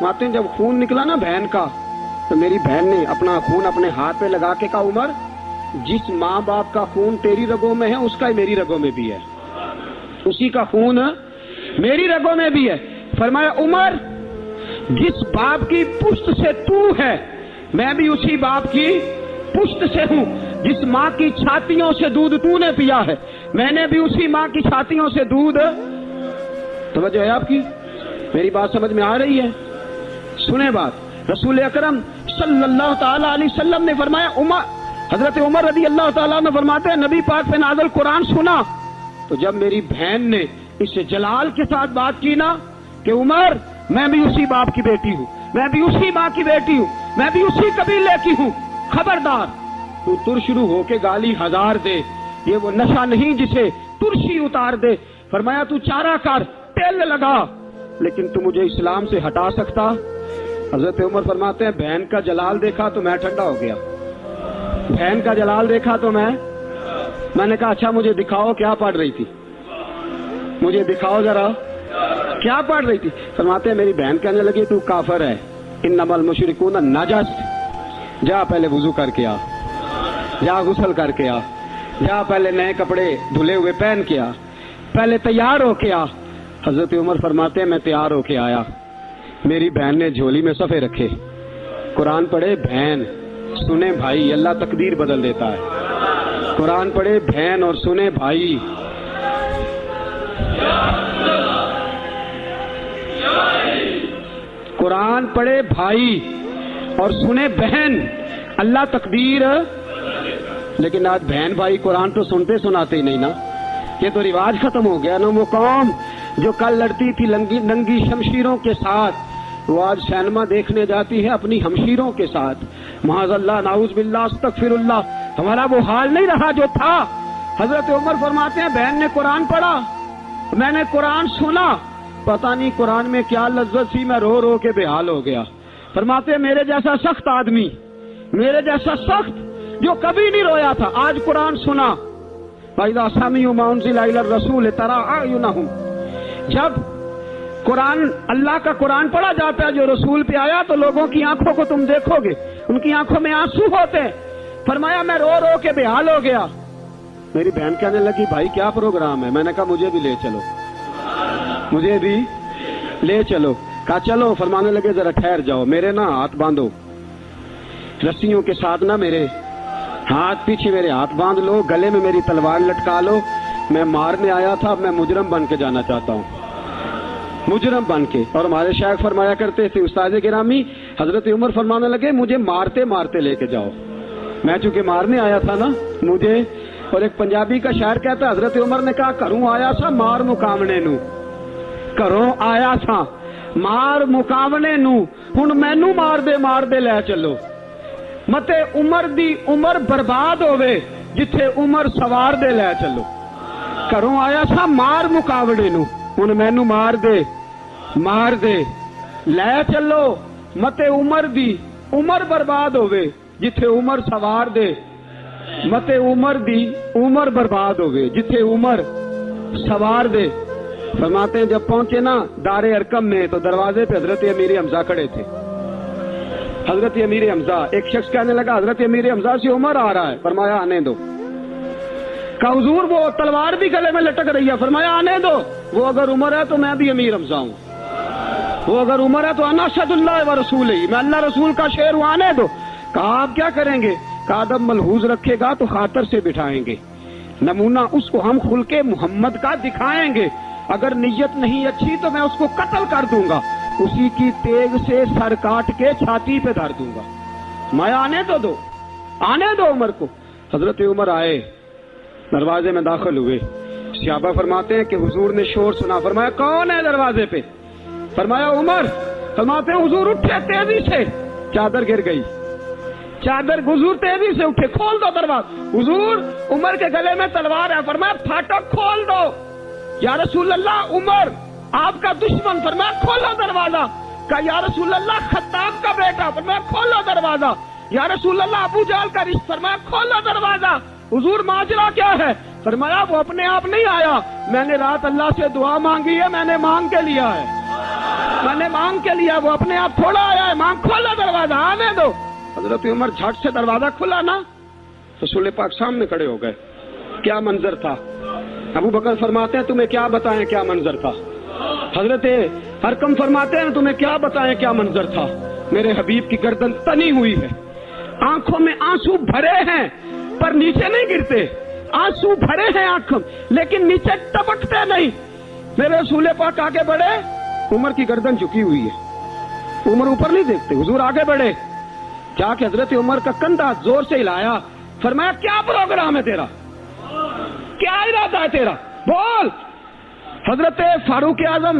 ماتے جب خون نکلا نا بہن کا تو میری بہن نے اپنا خون اپنے ہاتھ پہ لگا کے کہا عمر جس ماں باپ کا خون تیری رگوں میں ہے اس کا ہی میری رگوں میں بھی ہے، اسی کا خون میری رگوں میں بھی ہے. فرمایا عمر جس باپ کی پشت سے تو ہے میں بھی اسی باپ کی پشت سے ہوں. جس ماں کی چھاتیوں سے دودھ تو نے پیا ہے میں نے بھی اسی ماں کی چھاتیوں سے دودھ. توجہ ہے آپ کی؟ میری بات سمجھ میں آ رہی ہے؟ سنیں بات. رسول اکرم صلی اللہ تعالی علیہ وسلم نے فرمایا حضرت عمر رضی اللہ تعالیٰ نے فرماتے ہیں نبی پاک پہ نازل قرآن سنا تو جب میری بہن نے اس جلال کے ساتھ بات کی نا کہ عمر میں بھی اسی باپ کی بیٹی ہوں, میں بھی اسی ماں کی بیٹی ہوں, میں بھی اسی قبیلے کی ہوں, خبردار تو ترشرو ہو کے گالی ہزار دے, یہ وہ نشہ نہیں جسے ترشی اتار دے. فرمایا تو چارہ کر, تیل لگا, لیکن تو مجھے اسلام سے ہٹا سکتا؟ حضرت عمر فرماتے ہیں بہن کا جلال دیکھا تو میں ٹھنڈا ہو گیا. بہن کا جلال دیکھا تو میں نے کہا اچھا مجھے دکھاؤ کیا پڑھ رہی تھی, مجھے دکھاؤ ذرا کیا پڑھ رہی تھی. فرماتے ہیں میری بہن کہنے لگی تو کافر ہے, انما المشرکون نجس, جا پہلے وضو کر کے آ, جا غسل کر کے آ, جا پہلے نئے کپڑے دھلے ہوئے پہن کے آ, پہلے تیار ہو کے آ. حضرت عمر فرماتے ہیں میں تیار ہو کے آیا, میری بہن نے جھولی میں صفحے رکھے, قرآن پڑھے بہن سنے بھائی, اللہ تقدیر بدل دیتا ہے. قرآن پڑھے بہن اور سنے بھائی. قرآن پڑھے بھائی اور سنے بہن, اللہ تقدیر. لیکن آج بہن بھائی قرآن تو سنتے سناتے ہی نہیں نا, یہ تو رواج ختم ہو گیا نا. وہ قوم جو کل لڑتی تھی ننگی شمشیروں کے ساتھ وہ آج سینما دیکھنے جاتی ہے اپنی ہمشیروں کے ساتھ. معاذ اللہ, نعوذ باللہ, استغفر اللہ. ہمارا وہ حال نہیں رہا جو تھا. حضرت عمر فرماتے ہیں بہن نے قرآن پڑھا, میں نے قرآن سنا, پتہ نہیں قرآن میں کیا لذت تھی, میں رو رو کے بے حال ہو گیا. فرماتے ہیں میرے جیسا سخت آدمی, میرے جیسا سخت جو کبھی نہیں رویا تھا, آج قرآن سنا. فَإِذَا سَمِعُوا مَا أُنزِلَ إِلَى الرَّسُولِ تَرَىٰ أَعْيُنَهُمْ, جب قرآن اللہ کا قرآن پڑھا جاتا ہے جو رسول پہ آیا تو لوگوں کی آنکھوں کو تم دیکھو گے, ان کی آنکھوں میں آنسو ہوتے ہیں. فرمایا میں رو رو کے بے حال ہو گیا. میری بہن کہنے لگی بھائی کیا پروگرام ہے؟ میں نے کہا مجھے بھی لے چلو, مجھے بھی لے چلو. کہا چلو. فرمانے لگے ذرا ٹھہر جاؤ, میرے نا ہاتھ باندھو رسیوں کے ساتھ, نا میرے ہاتھ پیچھے میرے ہاتھ باندھ لو, گلے میں میری تلوار لٹکا لو. میں مارنے آیا تھا, اب میں مجرم بن کے جانا چاہتا ہوں, مجرم بن کے. اور ہمارے شیخ فرمایا کرتے تھے استاد گرامی, حضرت عمر فرمانے لگے مجھے مارتے مارتے لے کے جاؤ. میں چونکہ مارنے آیا تھا نا مجھے. اور ایک پنجابی کا شاعر کہتا ہے حضرت عمر نے کہا کروں آیا تھا مار مقامنے نو, کروں آیا تھا مار مقامنے نو, ہن مینو مار دے لے چلو. متے عمر دی عمر برباد ہوے جتھے عمر سوار دے لے چلو. کروں آیا تھا مار مقابلے نو, ہن مینو مار دے لے چلو. متے عمر دی عمر برباد ہوے جتھے عمر سوار دے, متے عمر دی عمر برباد ہوے جتھے عمر سوار دے. فرماتے ہیں جب پہنچے نا دار ارقم میں تو دروازے پہ حضرت امیر حمزہ کھڑے تھے. حضرت امیر حمزہ, ایک شخص کہنے لگا حضرت امیر حمزہ سے عمر آ رہا ہے. فرمایا آنے دو. کہا حضور وہ تلوار بھی گلے میں لٹک رہی ہے. فرمایا آنے دو, وہ اگر عمر ہے تو میں بھی امیر حمزہ ہوں, وہ اگر عمر ہے تو انا اشہد اللہ و رسول ہی, میں اللہ رسول کا شعر ہوں, آنے دو. کہا آپ کیا کریں گے؟ کہا ادب ملحوظ رکھے گا تو خاطر سے بٹھائیں گے, نمونہ اس کو ہم خلق محمد کا دکھائیں گے, اگر نیت نہیں اچھی تو میں اس کو قتل کر دوں گا, اسی کی تیغ سے سر کاٹ کے چھاتی پہ دھر دوں گا. میں آنے تو دو, آنے دو عمر کو. حضرت عمر آئے, دروازے میں داخل ہوئے. صحابہ فرماتے ہیں کہ حضور نے شور سنا. فرمایا کون ہے دروازے پہ؟ فرمایا عمر. فرماتے ہیں حضور اٹھے تیزی سے, چادر گر گئی, چادر. حضور تیزی سے اٹھے, کھول دو دروازہ. حضور عمر کے گلے میں تلوار ہے. فرمایا پھاٹک کھول دو. یا رسول اللہ عمر آپ کا دشمن. فرمایا کھولو دروازہ. کہا یا رسول اللہ خطاب کا بیٹا. فرمایا کھولو دروازہ. یا رسول اللہ ابو جہل کا رشتہ. فرمایا کھولو دروازہ. حضور ماجرا کیا ہے؟ فرمایا وہ اپنے آپ نہیں آیا, میں نے رات اللہ سے دعا مانگی ہے, میں نے مانگ کے لیا ہے, میں نے مانگ کے لیا, وہ اپنے آپ تھوڑا آیا ہے. مانگ. کھولا دروازہ, آنے دو. حضرت عمر جھٹ سے دروازہ کھلا نا, رسول پاک سامنے کھڑے ہو گئے. کیا منظر تھا, ابو بکر فرماتے ہیں تمہیں کیا بتائیں کیا منظر تھا. حضرت ارقم فرماتے ہیں تمہیں کیا بتائیں کیا منظر تھا. میرے حبیب کی گردن تنی ہوئی ہے, آنکھوں میں آنسو بھرے ہیں پر نیچے نہیں گرتے, آنسو بھرے ہیں آنکھوں لیکن نیچے ٹپکتے نہیں. میرے رسول پاک آگے بڑھے, عمر کی گردن جھکی ہوئی ہے, عمر اوپر نہیں دیکھتے. حضور آگے بڑھے, جا کے حضرت عمر کا کندھا زور سے ہلایا, فرمایا کیا پروگرام ہے تیرا, کیا ارادہ ہے تیرا, بول. حضرت فاروق اعظم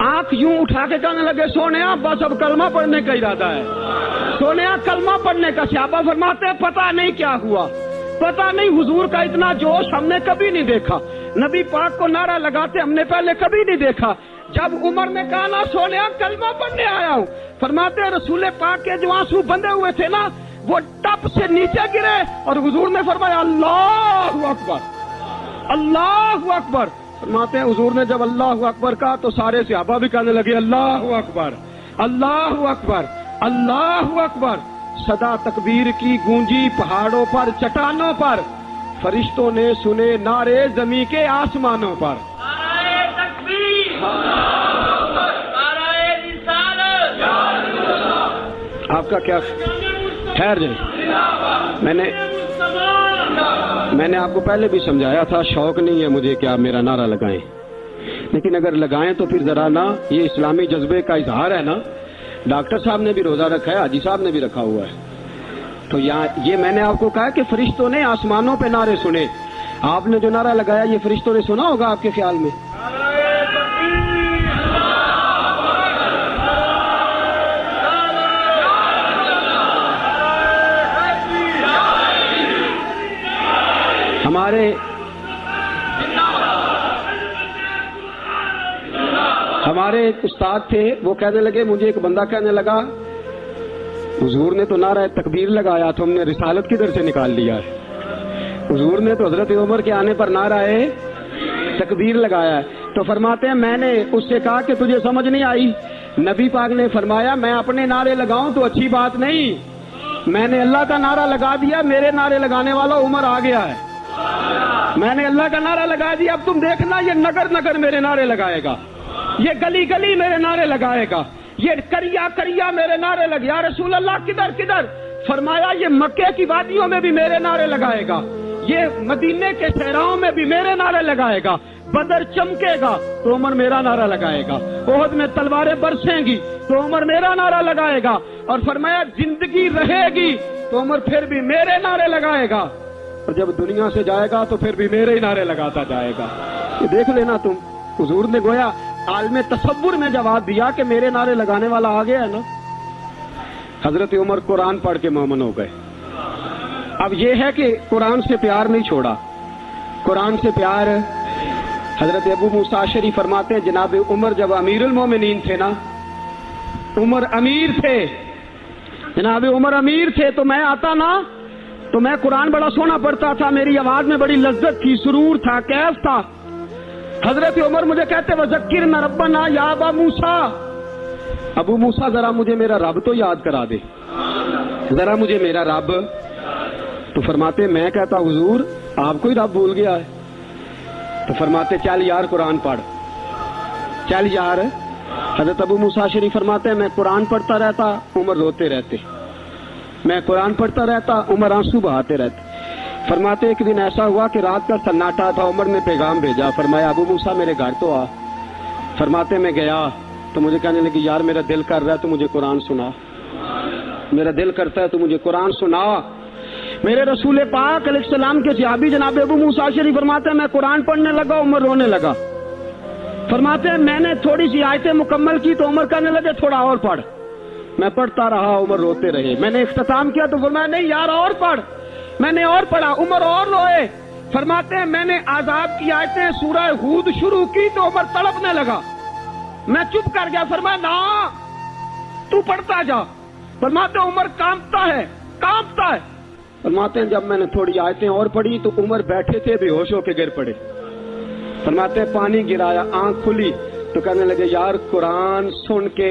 آنکھ یوں اٹھا کے کہنے لگے سونیا بس اب کلمہ پڑھنے کا ارادہ ہے, سونیا کلمہ پڑھنے کا. صحابہ فرماتے ہیں پتہ نہیں کیا ہوا, پتہ نہیں, حضور کا اتنا جوش ہم نے کبھی نہیں دیکھا, نبی پاک کو نعرہ لگاتے ہم نے پہلے کبھی نہیں دیکھا. جب عمر نے کہا نا سونیا کلمہ پڑھنے آیا ہوں, فرماتے ہیں رسول پاک کے جو آنسو بندے ہوئے تھے نا وہ ٹپ سے نیچے گرے اور حضور نے فرمایا اللہ اکبر, اللہ اکبر. فرماتے ہیں حضور نے جب اللہ اکبر کہا تو سارے صحابہ بھی کہنے لگے اللہ اکبر, اللہ اکبر, اللہ اکبر. صدا تکبیر کی گونجی پہاڑوں پر, چٹانوں پر, فرشتوں نے سنے نعرے زمین کے آسمانوں پر. آپ کا کیا ٹھہر جائے, میں نے آپ کو پہلے بھی سمجھایا تھا شوق نہیں ہے مجھے کہ آپ میرا نعرہ لگائیں, لیکن اگر لگائیں تو پھر ذرا نا, یہ اسلامی جذبے کا اظہار ہے نا. ڈاکٹر صاحب نے بھی روزہ رکھا ہے, حاجی صاحب نے بھی رکھا ہوا ہے, تو یہ میں نے آپ کو کہا کہ فرشتوں نے آسمانوں پہ نعرے سنے. آپ نے جو نعرہ لگایا یہ فرشتوں نے سنا ہوگا آپ کے خیال میں؟ ہمارے ایک استاد تھے, وہ کہنے لگے, مجھے ایک بندہ کہنے لگا حضور نے تو نعرہ تکبیر لگایا تو ہم نے رسالت کدھر سے نکال لیا ہے, حضور نے تو حضرت عمر کے آنے پر نعرہ تکبیر لگایا ہے. تو فرماتے ہیں میں نے اس سے کہا کہ تجھے سمجھ نہیں آئی, نبی پاک نے فرمایا میں اپنے نعرے لگاؤں تو اچھی بات نہیں, میں نے اللہ کا نعرہ لگا دیا, میرے نعرے لگانے والا عمر آ گیا ہے, میں نے اللہ کا نعرہ لگا دیا, اب تم دیکھنا یہ نگر نگر میرے نعرے لگائے گا, یہ گلی گلی میرے نعرے لگائے گا, یہ کریا کریا میرے نعرے لگے. یا رسول اللہ کدھر کدھر؟ فرمایا یہ مکے کی وادیوں میں بھی میرے نعرے لگائے گا, یہ مدینے کے صحراؤں میں بھی میرے نعرے لگائے گا, بدر چمکے گا تو عمر میرا نعرہ لگائے گا, احد میں تلواریں برسیں گی تو عمر میرا نعرہ لگائے گا, اور فرمایا زندگی رہے گی تو عمر پھر بھی میرے نعرے لگائے گا, اور جب دنیا سے جائے گا تو پھر بھی میرے ہی نعرے لگاتا جائے گا. یہ دیکھ لینا تم, حضور نے گویا عالم تصور میں جواب دیا کہ میرے نعرے لگانے والا آ گیا ہے نا. حضرت عمر قرآن پڑھ کے مومن ہو گئے. اب یہ ہے کہ قرآن سے پیار نہیں چھوڑا, قرآن سے پیار. حضرت ابو موسیٰ اشعری فرماتے ہیں جناب عمر جب امیر المومنین تھے نا, عمر امیر تھے, جناب عمر امیر تھے, تو میں آتا نا تو میں قرآن بڑا سونا پڑھتا تھا, میری آواز میں بڑی لذت تھی, سرور تھا, کیف تھا. حضرت عمر مجھے کہتے وذکرنا ربنا یا ابا موسیٰ, ابو موسیٰ ذرا مجھے میرا رب تو یاد کرا دے, ذرا مجھے میرا رب. تو فرماتے میں کہتا حضور آپ کو ہی رب بھول گیا ہے. تو فرماتے چل یار قرآن پڑھ, چل یار. حضرت ابو موسیٰ اشعری فرماتے ہیں میں قرآن پڑھتا رہتا, عمر روتے رہتے, میں قرآن پڑھتا رہتا, عمر آنسو بہاتے رہتے. فرماتے ایک دن ایسا ہوا کہ رات کا سناٹا تھا, عمر نے پیغام بھیجا, فرمایا ابو موسیٰ میرے گھر تو آ. فرماتے میں گیا تو مجھے کہنے لگی یار میرا دل کر رہا ہے تو مجھے قرآن سنا, میرا دل کرتا ہے تو مجھے قرآن سنا. میرے رسول پاک علیہ السلام کے صحابی جناب ابو موسیٰ اشعری فرماتے ہیں میں قرآن پڑھنے لگا, عمر رونے لگا. فرماتے ہیں میں نے تھوڑی سی آیتیں مکمل کی تو عمر کہنے لگے تھوڑا اور پڑھ. میں پڑھتا رہا, عمر روتے رہے. میں نے اختتام کیا تو فرمایا نہیں یار اور پڑھ. میں نے اور پڑھا, عمر اور روئے. فرماتے ہیں میں نے عذاب کی آیتیں سورہ ہود شروع کی تو عمر تڑپنے لگا, میں چپ کر گیا. فرمایا نا تو پڑھتا جا. فرماتے عمر کانپتا ہے, کانپتا ہے. فرماتے ہیں جب میں نے تھوڑی آیتیں اور پڑھی تو عمر بیٹھے تھے بے ہوش ہو کے گر پڑے. فرماتے ہیں پانی گرایا, آنکھ کھلی تو کہنے لگے یار قرآن سن کے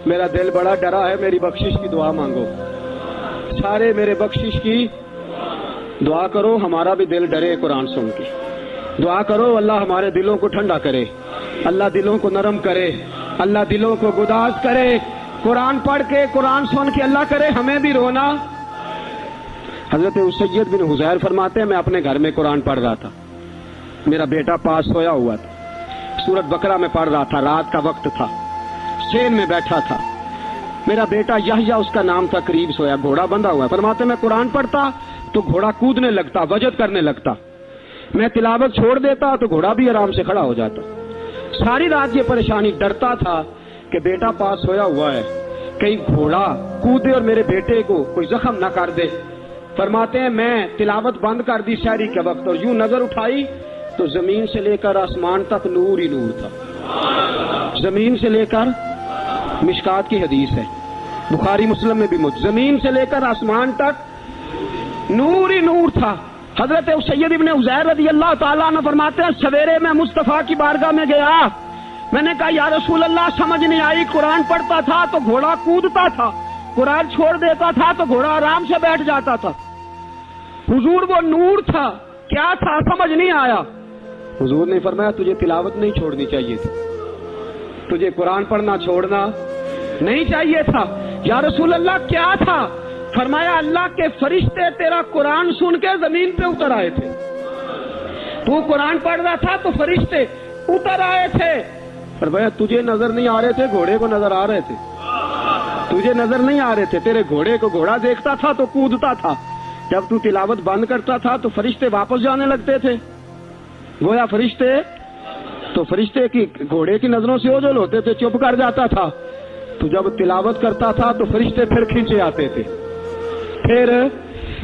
میرا دل بڑا ڈرا ہے, میری بخشش کی دعا مانگو, سارے میرے بخشش کی دعا کرو, ہمارا بھی دل ڈرے قرآن سن کے. دعا کرو اللہ ہمارے دلوں کو ٹھنڈا کرے، اللہ دلوں کو نرم کرے، اللہ دلوں کو گداز کرے، قرآن پڑھ کے قرآن سن کے اللہ کرے ہمیں بھی رونا۔ حضرت سید بن حذیر فرماتے ہیں میں اپنے گھر میں قرآن پڑھ رہا تھا، میرا بیٹا پاس سویا ہوا تھا، سورۃ بقرہ میں پڑھ رہا تھا، رات کا وقت تھا، چین میں بیٹھا تھا، میرا بیٹا یحییٰ اس کا نام تھا قریب سویا، گھوڑا بندھا ہوا ہے۔ فرماتے میں قرآن پڑھتا تو گھوڑا کودنے لگتا، وجد کرنے لگتا، میں تلاوت چھوڑ دیتا تو گھوڑا بھی آرام سے کھڑا ہو جاتا۔ ساری رات یہ پریشانی، ڈرتا تھا کہ بیٹا پاس سویا ہوا ہے، کہیں گھوڑا کودے اور میرے بیٹے کو کوئی زخم نہ کر دے۔ فرماتے ہیں میں تلاوت بند کر دی سحری کے وقت، اور یوں نظر اٹھائی تو زمین سے لے کر آسمان تک نور ہی نور تھا، زمین سے لے کر، مشکات کی حدیث ہے، بخاری مسلم میں بھی زمین سے لے کر آسمان تک نور ہی نور تھا۔ حضرت سید ابن حذیر رضی اللہ تعالیٰ عنہ فرماتے ہیں سویرے میں مصطفیٰ کی بارگاہ میں گیا، میں نے کہا یا رسول اللہ سمجھ نہیں آئی، قرآن پڑھتا تھا تو گھوڑا کودتا تھا، قرآن چھوڑ دیتا تھا تو گھوڑا آرام سے بیٹھ جاتا تھا، حضور وہ نور تھا کیا تھا سمجھ نہیں آیا۔ حضور نے فرمایا تجھے تلاوت نہیں چھوڑنی چاہیے تھی، تجھے قرآن پڑھنا چھوڑنا نہیں چاہیے تھا۔ یا رسول اللہ کیا تھا؟ فرمایا اللہ کے فرشتے تیرا قرآن سن کے زمین پہ اتر آئے تھے، تو قرآن پڑھ رہا تھا تو فرشتے اتر آئے تھے۔ فرمایا تجھے نظر نہیں آ رہے تھے، گھوڑے کو نظر آ رہے تھے، تجھے نظر نہیں آ رہے تھے، تیرے گھوڑے کو گھوڑا دیکھتا تھا تو کودتا تھا، جب تو تلاوت بند کرتا تھا تو فرشتے واپس جانے لگتے تھے، گویا فرشتے کی گھوڑے کی نظروں سے اوجھل ہوتے تھے، چپ کر جاتا تھا، تو جب تلاوت کرتا تھا تو فرشتے پھر کھینچے آتے تھے۔ پھر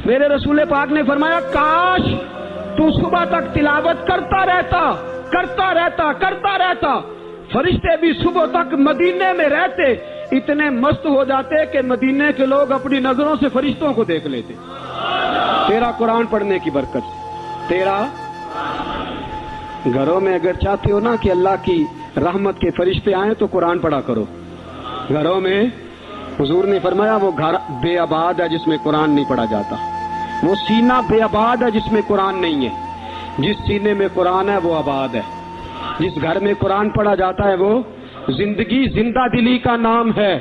میرے رسول پاک نے فرمایا کاش تو صبح تک تلاوت کرتا رہتا، فرشتے بھی صبح تک مدینے میں رہتے، اتنے مست ہو جاتے کہ مدینے کے لوگ اپنی نظروں سے فرشتوں کو دیکھ لیتے، تیرا قرآن پڑھنے کی برکت سے۔ تیرا گھروں میں اگر چاہتے ہو نا کہ اللہ کی رحمت کے فرشتے آئیں تو قرآن پڑھا کرو گھروں میں۔ حضور نے فرمایا وہ گھر بے آباد ہے جس میں قرآن نہیں پڑھا جاتا، وہ سینہ بے آباد ہے جس میں قرآن نہیں ہے، جس سینے میں قرآن ہے وہ آباد ہے، جس گھر میں قرآن پڑھا جاتا ہے وہ زندگی، زندہ دلی کا نام ہے،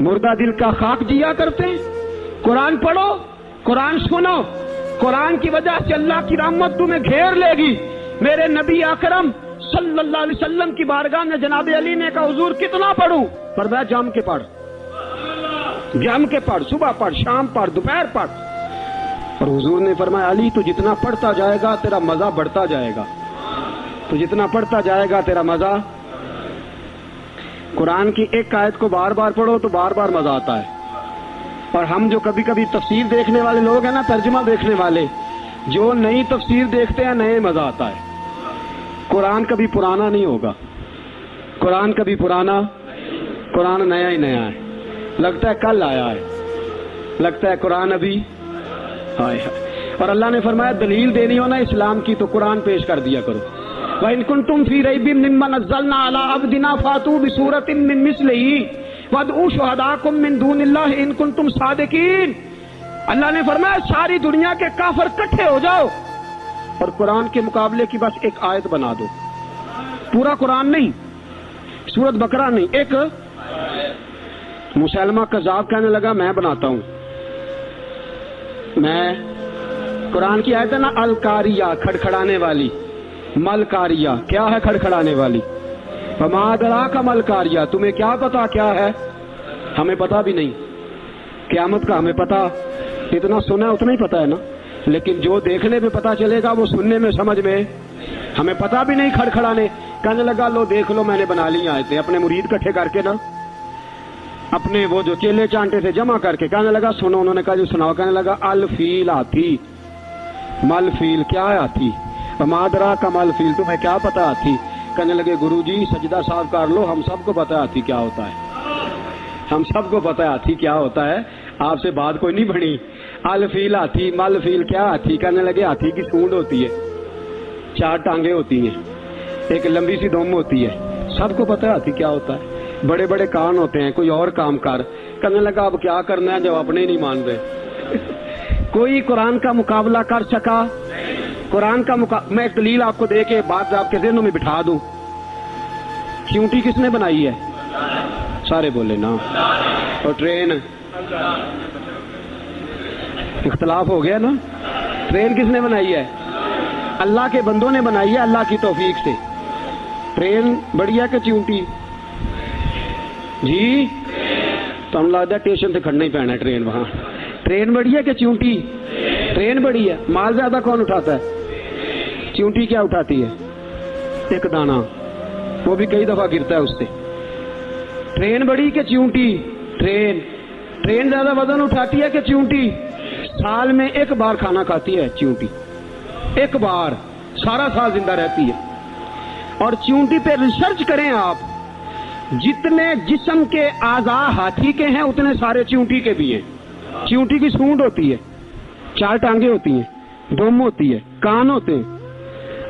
مردہ دل کا خاک جیا کرتے ہیں۔ قرآن پڑھو، قرآن سنو، قرآن کی وجہ سے اللہ کی رحمت تمہیں گھیر لے گی۔ میرے نبی اکرم صلی اللہ علیہ وسلم کی بارگاہ میں جناب علی نے کہا حضور کتنا پڑھوں؟ فرمایا جم کے پڑھ، جم کے پڑھ، صبح پڑھ، شام پڑھ، دوپہر پڑھ۔ اور حضور نے فرمایا علی تو جتنا پڑھتا جائے گا تیرا مزہ بڑھتا جائے گا، تو جتنا پڑھتا جائے گا تیرا مزہ۔ قرآن کی ایک آیت کو بار بار پڑھو تو بار بار مزہ آتا ہے۔ اور ہم جو کبھی کبھی تفسیر دیکھنے والے لوگ ہیں نا، ترجمہ دیکھنے والے، جو نئی تفسیر دیکھتے ہیں نئے مزہ آتا ہے۔ قرآن کبھی پرانا نہیں ہوگا، قرآن کبھی پرانا، قرآن نیا ہی نیا ہے، لگتا ہے کل آیا ہے، لگتا ہے قرآن ابھی آیا ہے۔ اور اللہ نے فرمایا دلیل دینی ہو نا اسلام کی تو قرآن پیش کر دیا کرو۔ وَإِن كُنتُمْ فِي رَيْبٍ مِّمَّا نَزَّلْنَا عَلَىٰ عَبْدِنَا فَأْتُوا بِسُورَةٍ مِّن مِّثْلِهِ وَادْعُوا شُهَدَاءَكُم مِّن دُونِ اللَّهِ إِن كُنتُمْ صَادِقِينَ۔ اللہ نے فرمایا ساری دنیا کے کافر اکٹھے ہو جاؤ اور قرآن کے مقابلے کی بس ایک آیت بنا دو، پورا قرآن نہیں، سورۃ بقرہ نہیں، ایک۔ مسلمہ کذاب کہنے لگا میں بناتا ہوں، میں قرآن کی آیت ہے نا الکاریہ، کھڑکھڑانے والی، ملکاریہ کیا ہے کھڑکھڑانے والی؟ وما ادراک ملکاریہ، تمہیں کیا پتا کیا ہے؟ ہمیں پتا بھی نہیں، قیامت کا ہمیں پتا، اتنا سنا اتنا ہی پتا ہے نا، لیکن جو دیکھنے میں پتا چلے گا وہ سننے میں سمجھ میں ہمیں پتا بھی نہیں۔ کھڑکھڑانے کہنے لگا لو دیکھ لو میں نے بنا لی آیتیں، اپنے مرید اکٹھے کر کے نا، اپنے وہ جو چیلے چانٹے تھے جمع کر کے، کہنے لگا سنو، انہوں نے کہا جو سناؤ، کہنے لگا الفیل ہاتھی، مل فیل کیا ہے ہاتھی، مادرا کا مل فیل تمہیں کیا پتا ہاتھی؟ کہنے لگے گرو جی سجدہ صاحب کر لو، ہم سب کو پتا ہاتھی کیا ہوتا ہے، ہم سب کو پتا ہے ہاتھی کیا ہوتا ہے، آپ سے بات کوئی نہیں بنی۔ الفیل ہاتھی، مل فیل کیا ہاتھی؟ کہنے لگے ہاتھی کی سونڈ ہوتی ہے، 4 ٹانگیں ہوتی ہیں، ایک لمبی سی دم ہوتی ہے، سب کو پتا ہے ہاتھی کیا ہوتا ہے، بڑے بڑے کان ہوتے ہیں، کوئی اور کام کر۔ کہنے لگا اب کیا کرنا ہے جب اپنے نہیں مان رہے؟ کوئی قرآن کا مقابلہ کر سکا قرآن کا میں ایک دلیل آپ کو دے کے بات آپ کے ذہنوں میں بٹھا دوں. چیونٹی کس نے بنائی ہے؟ سارے بولے نا. اور ٹرین اختلاف ہو گیا نا. ٹرین کس نے بنائی ہے؟ اللہ کے بندوں نے بنائی ہے اللہ کی توفیق سے. ٹرین بڑی ہے کہ چیونٹی؟ جی تو ہم لگتا ہے اسٹیشن سے کھڑنا ہی پینا ہے ٹرین. وہاں ٹرین بڑی ہے کہ چیونٹی؟ ٹرین بڑی ہے. مال زیادہ کون اٹھاتا ہے؟ چیونٹی کیا اٹھاتی ہے؟ ایک دانا, وہ بھی کئی دفعہ گرتا ہے اس سے. ٹرین بڑی کہ چیونٹی؟ ٹرین زیادہ وزن اٹھاتی ہے کہ چیونٹی؟ سال میں ایک بار کھانا کھاتی ہے چیونٹی, ایک بار, سارا سال زندہ رہتی ہے. اور چیونٹی پہ ریسرچ کریں آپ, جتنے جسم کے اعضاء ہاتھی کے ہیں اتنے سارے چیونٹی کے بھی ہیں. چیونٹی کی سونڈ ہوتی ہے, 4 ٹانگیں ہوتی ہیں, دم ہوتی ہے, کان ہوتے ہیں.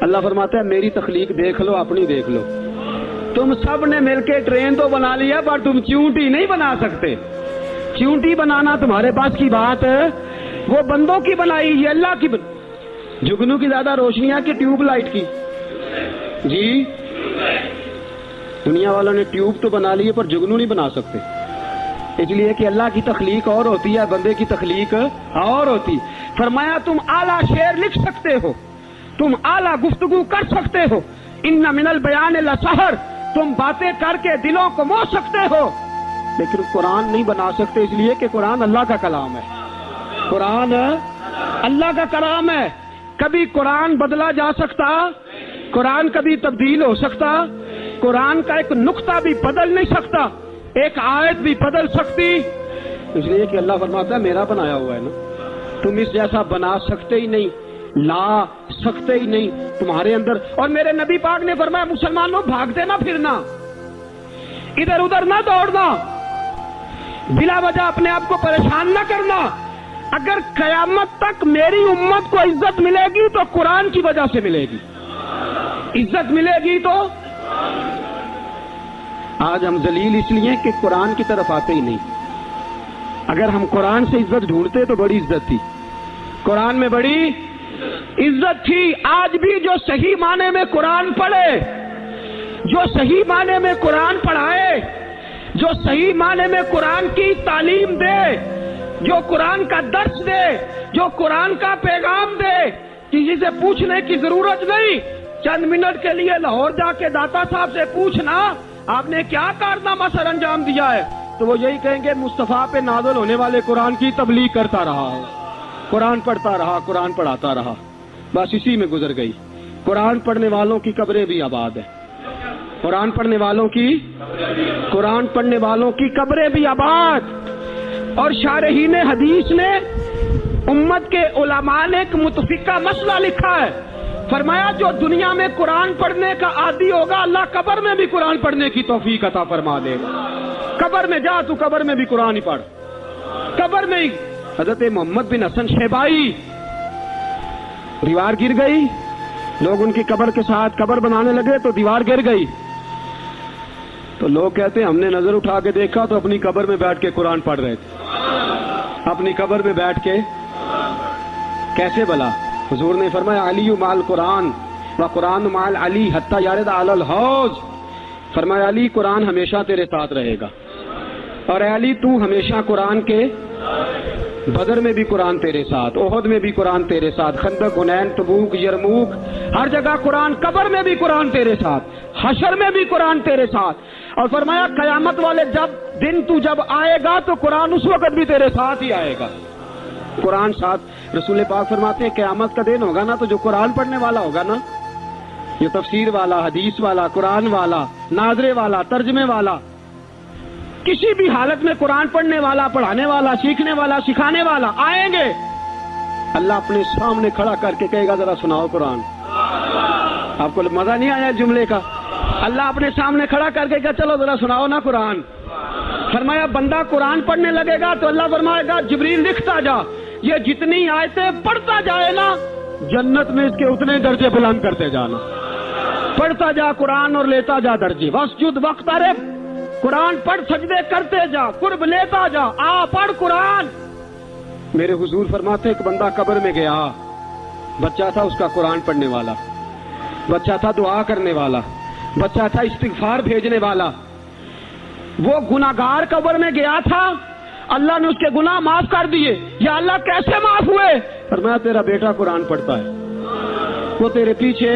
اللہ فرماتا ہے میری تخلیق دیکھ لو, اپنی دیکھ لو. تم سب نے مل کے ٹرین تو بنا لیا پر تم چیونٹی نہیں بنا سکتے. چیونٹی بنانا تمہارے پاس کی بات ہے, وہ بندوں کی بنائی, یہ اللہ کی جگنو کی زیادہ روشنیاں کہ ٹیوب لائٹ کی؟ جی دنیا والوں نے ٹیوب تو بنا لی ہے پر جگنو نہیں بنا سکتے, اس لیے کہ اللہ کی تخلیق اور ہوتی ہے, بندے کی تخلیق اور ہوتی. فرمایا تم اعلیٰ شعر لکھ سکتے ہو, تم اعلیٰ گفتگو کر سکتے ہو, ان من البیان لسحر, تم باتیں کر کے دلوں کو موہ سکتے ہو, لیکن قرآن نہیں بنا سکتے, اس لیے کہ قرآن اللہ کا کلام ہے. قرآن اللہ کا کلام ہے. کبھی قرآن بدلا جا سکتا, قرآن کبھی تبدیل ہو سکتا, قرآن کا ایک نقطہ بھی بدل نہیں سکتا, ایک آیت بھی بدل سکتی. اس لیے کہ اللہ فرماتا ہے میرا بنایا ہوا ہے نا, تم اس جیسا بنا سکتے ہی نہیں, لا سکتے ہی نہیں تمہارے اندر. اور میرے نبی پاک نے فرمایا مسلمانوں بھاگتے نہ پھرنا, ادھر ادھر نہ دوڑنا, بلا وجہ اپنے آپ کو پریشان نہ کرنا. اگر قیامت تک میری امت کو عزت ملے گی تو قرآن کی وجہ سے ملے گی. عزت ملے گی تو آج ہم ذلیل اس لیے کہ قرآن کی طرف آتے ہی نہیں. اگر ہم قرآن سے عزت ڈھونڈتے تو بڑی عزت تھی, قرآن میں بڑی عزت تھی. آج بھی جو صحیح معنی میں قرآن پڑھے, جو صحیح معنی میں قرآن پڑھائے, جو صحیح معنی میں قرآن کی تعلیم دے, جو قرآن کا درس دے, جو قرآن کا پیغام دے, کسی سے پوچھنے کی ضرورت نہیں. چند منٹ کے لیے لاہور جا کے داتا صاحب سے پوچھنا آپ نے کیا کارنامہ سر انجام دیا ہے, تو وہ یہی کہیں گے مصطفیٰ پہ نازل ہونے والے قرآن کی تبلیغ کرتا رہا, قرآن پڑھتا رہا, قرآن پڑھاتا رہا, بس اسی میں گزر گئی. قرآن پڑھنے والوں کی قبریں بھی آباد ہیں, قرآن پڑھنے والوں کی, قرآن پڑھنے والوں کی قبریں بھی آباد. اور شارحین حدیث نے, امت کے علماء نے ایک متفقہ مسئلہ لکھا ہے. فرمایا جو دنیا میں قرآن پڑھنے کا عادی ہوگا اللہ قبر میں بھی قرآن پڑھنے کی توفیق عطا فرما دے گا. قبر میں جا تو قبر میں بھی قرآن ہی پڑھ, قبر میں ہی. حضرت محمد بن حسن شیبائی دیوار گر گئی, لوگ ان کی قبر کے ساتھ قبر بنانے لگے تو دیوار گر گئی, تو لوگ کہتے ہیں ہم نے نظر اٹھا کے دیکھا تو اپنی قبر میں بیٹھ کے قرآن پڑھ رہے تھے. اپنی قبر میں بیٹھ کے کیسے بلا؟ حضور نے فرمایا علی مال قرآن و قرآن مال علی حتی یارد علی الحوض. فرمایا علی قرآن ہمیشہ تیرے ساتھ رہے گا, اور اے علی تو ہمیشہ قرآن کے, بدر میں بھی قرآن تیرے ساتھ, احد میں بھی قرآن تیرے ساتھ, خندق, حنین, تبوک, یرموک, ہر جگہ قرآن, قبر میں بھی قرآن تیرے ساتھ, حشر میں بھی قرآن تیرے ساتھ. اور فرمایا قیامت والے دن تو جب آئے گا تو قرآن اس وقت بھی تیرے ساتھ ہی آئے گا, قرآن ساتھ. رسول پاک فرماتے ہیں قیامت کا دن ہوگا نا تو جو قرآن پڑھنے والا ہوگا نا, یہ تفسیر والا, حدیث والا, قرآن والا, ناظرے والا, ترجمے والا, کسی بھی حالت میں قرآن پڑھنے والا, پڑھانے والا, سیکھنے والا, سکھانے والا آئیں گے. اللہ اپنے سامنے کھڑا کر کے کہے گا ذرا سناؤ قرآن. آپ کو مزہ نہیں آیا جملے کا؟ اللہ اپنے سامنے کھڑا کر کے کہا چلو ذرا سناؤ نا قرآن. فرمایا بندہ قرآن پڑھنے لگے گا تو اللہ فرمائے گا جبریل لکھتا جا, یہ جتنی آیتیں پڑھتا جائے نا جنت میں اس کے اتنے درجے بلند کرتے جانا. پڑھتا جا قرآن اور لیتا جا درجے. واسجد واقترب, قرآن پڑھ سجدے کرتے جا, قرب لیتا جا, آ پڑھ قرآن. میرے حضور فرماتے ایک بندہ قبر میں گیا, بچہ تھا اس کا قرآن پڑھنے والا، بچہ تھا دعا کرنے والا، بچہ تھا استغفار بھیجنے والا. وہ گناہگار قبر میں گیا تھا، اللہ نے اس کے گناہ معاف کر دیے. یا اللہ کیسے معاف ہوئے؟ فرمایا تیرا بیٹا قرآن پڑھتا ہے، وہ تیرے پیچھے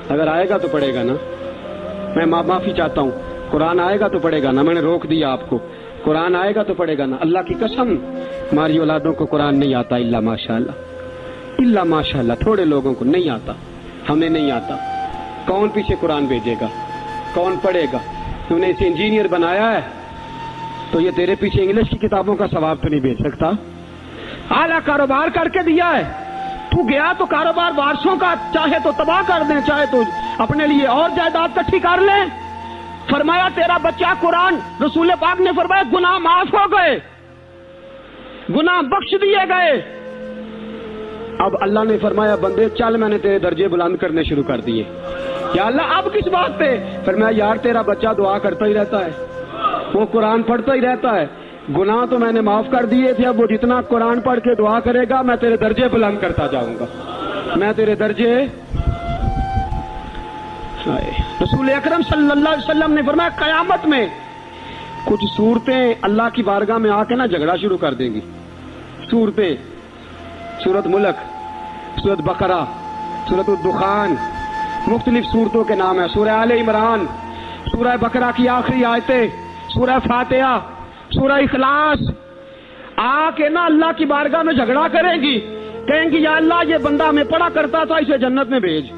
اگر آئے گا تو پڑھے گا نا. میں معافی چاہتا ہوں، قرآن آئے گا تو پڑھے گا نا. میں نے روک دیا آپ کو، قرآن آئے گا تو پڑھے گا نا. اللہ کی قسم ہماری اولادوں کو قرآن نہیں آتا، الا ماشاءاللہ، الا ماشاءاللہ. تھوڑے لوگوں کو نہیں آتا، ہمیں نہیں آتا. کون پیچھے قرآن بھیجے گا؟ کون پڑھے گا؟ تو نے اسے انجینئر بنایا ہے تو یہ تیرے پیچھے انگلش کی کتابوں کا ثواب تو نہیں بھیج سکتا. اعلیٰ کاروبار کر کے دیا ہے، تو گیا تو کاروبار وارثوں کا چاہے تو تباہ کر دیں، چاہے تو اپنے لیے اور جائیداد کٹھی کر لیں. فرمایا تیرا بچہ قرآن، رسول پاک نے فرمایا گناہ معاف ہو گئے، گناہ بخش دیے گئے. اب اللہ نے فرمایا بندے چل، میں نے تیرے درجے بلند کرنے شروع کر دیے. یا اللہ اب کس بات پہ؟ فرمایا یار تیرا بچہ دعا کرتا ہی رہتا ہے، وہ قرآن پڑھتا ہی رہتا ہے، گناہ تو میں نے معاف کر دیے تھے، اب وہ جتنا قرآن پڑھ کے دعا کرے گا میں تیرے درجے بلند کرتا جاؤں گا، میں تیرے درجے. رسول اکرم صلی اللہ علیہ وسلم نے فرمایا قیامت میں کچھ صورتیں اللہ کی بارگاہ میں آ کے نا جھگڑا شروع کر دیں گی. صورتیں، سورۃ ملک، سورۃ بقرہ، سورۃ الدخان، مختلف صورتوں کے نام ہیں. سورہ آل عمران، سورہ بقرہ کی آخری آیتیں، سورہ فاتحہ، سورہ اخلاص آ کے نا اللہ کی بارگاہ میں جھگڑا کریں گی، کہیں گی یا اللہ یہ بندہ ہمیں پڑھا کرتا تھا، اسے جنت میں بھیج.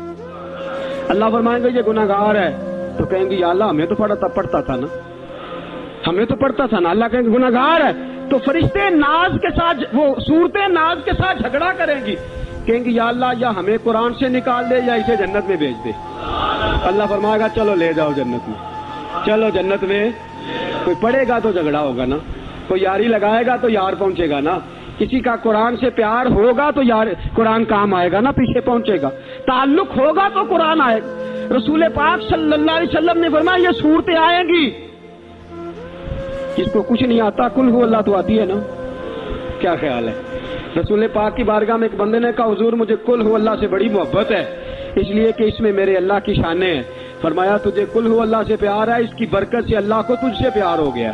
اللہ فرمائیں گے یہ گناہگار ہے، تو کہیں گی یا اللہ ہمیں تو پڑھتا تھا نا، ہمیں تو پڑھتا تھا نا. اللہ کہیں گے گناہگار ہے، تو فرشتے ناز کے ساتھ، وہ صورتیں ناز کے ساتھ جھگڑا کریں گی، کہیں گی یا اللہ یا ہمیں قرآن سے نکال دے یا اسے جنت میں بھیج دے. اللہ فرمائے گا چلو لے جاؤ جنت میں، چلو جنت میں. کوئی پڑھے گا تو جھگڑا ہوگا نا، کوئی یاری لگائے گا تو یار پہنچے گا نا، کسی کا قرآن سے پیار ہوگا تو یار قرآن کام آئے گا نا، پیچھے پہنچے گا. تعلق ہوگا تو قرآن آئے گا. رسول پاک صلی اللہ علیہ وسلم نے فرمایا یہ صورتیں آئیں گی. جس کو کچھ نہیں آتا قل ہو اللہ تو آتی ہے نا. کیا خیال ہے؟ رسول پاک کی بارگاہ میں ایک بندے نے کہا حضور مجھے قل ہو اللہ سے بڑی محبت ہے، اس لیے کہ اس میں میرے اللہ کی شانیں ہیں. فرمایا تجھے قل ہو اللہ سے پیار ہے، اس کی برکت سے اللہ کو تجھ سے پیار ہو گیا.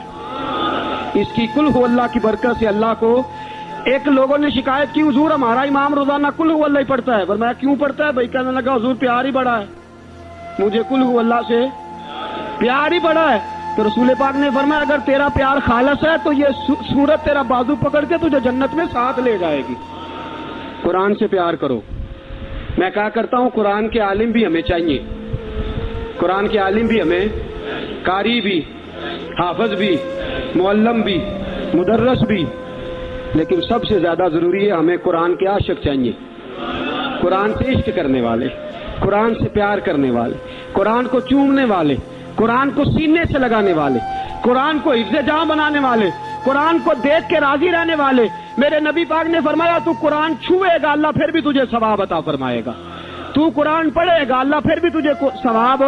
اس کی قل ہو اللہ کی برکت سے اللہ کو. ایک لوگوں نے شکایت کی حضور ہمارا امام روزانہ قل ہو اللہ ہی پڑھتا ہے. فرمایا کیوں پڑھتا ہے بھائی؟ کہنے لگا حضور پیار ہی بڑا ہے، مجھے قل ہو اللہ سے پیار ہی بڑا ہے. تو رسول پاک نے فرمایا اگر تیرا پیار خالص ہے تو یہ سورت تیرا بازو پکڑ کے تجھے جنت میں ساتھ لے جائے گی. قرآن سے پیار کرو. میں کہا کرتا ہوں قرآن کے عالم بھی ہمیں چاہیے، قرآن کے عالم بھی ہمیں، قاری بھی، حافظ بھی، معلم بھی، مدرس بھی، لیکن سب سے زیادہ ضروری ہے ہمیں قرآن کے عاشق چاہیے، قرآن سے عشق کرنے والے، قرآن سے پیار کرنے والے، قرآن کو چومنے والے، قرآن کو سینے سے لگانے والے، قرآن کو حفظ جاں بنانے والے، قرآن کو دیکھ کے راضی رہنے والے. میرے نبی پاک نے فرمایا تو قرآن چھوئے گا اللہ پھر بھی تجھے ثواب عطا فرمائے گا، تو قرآن پڑھے گا اللہ پھر بھی تجھے ثواب،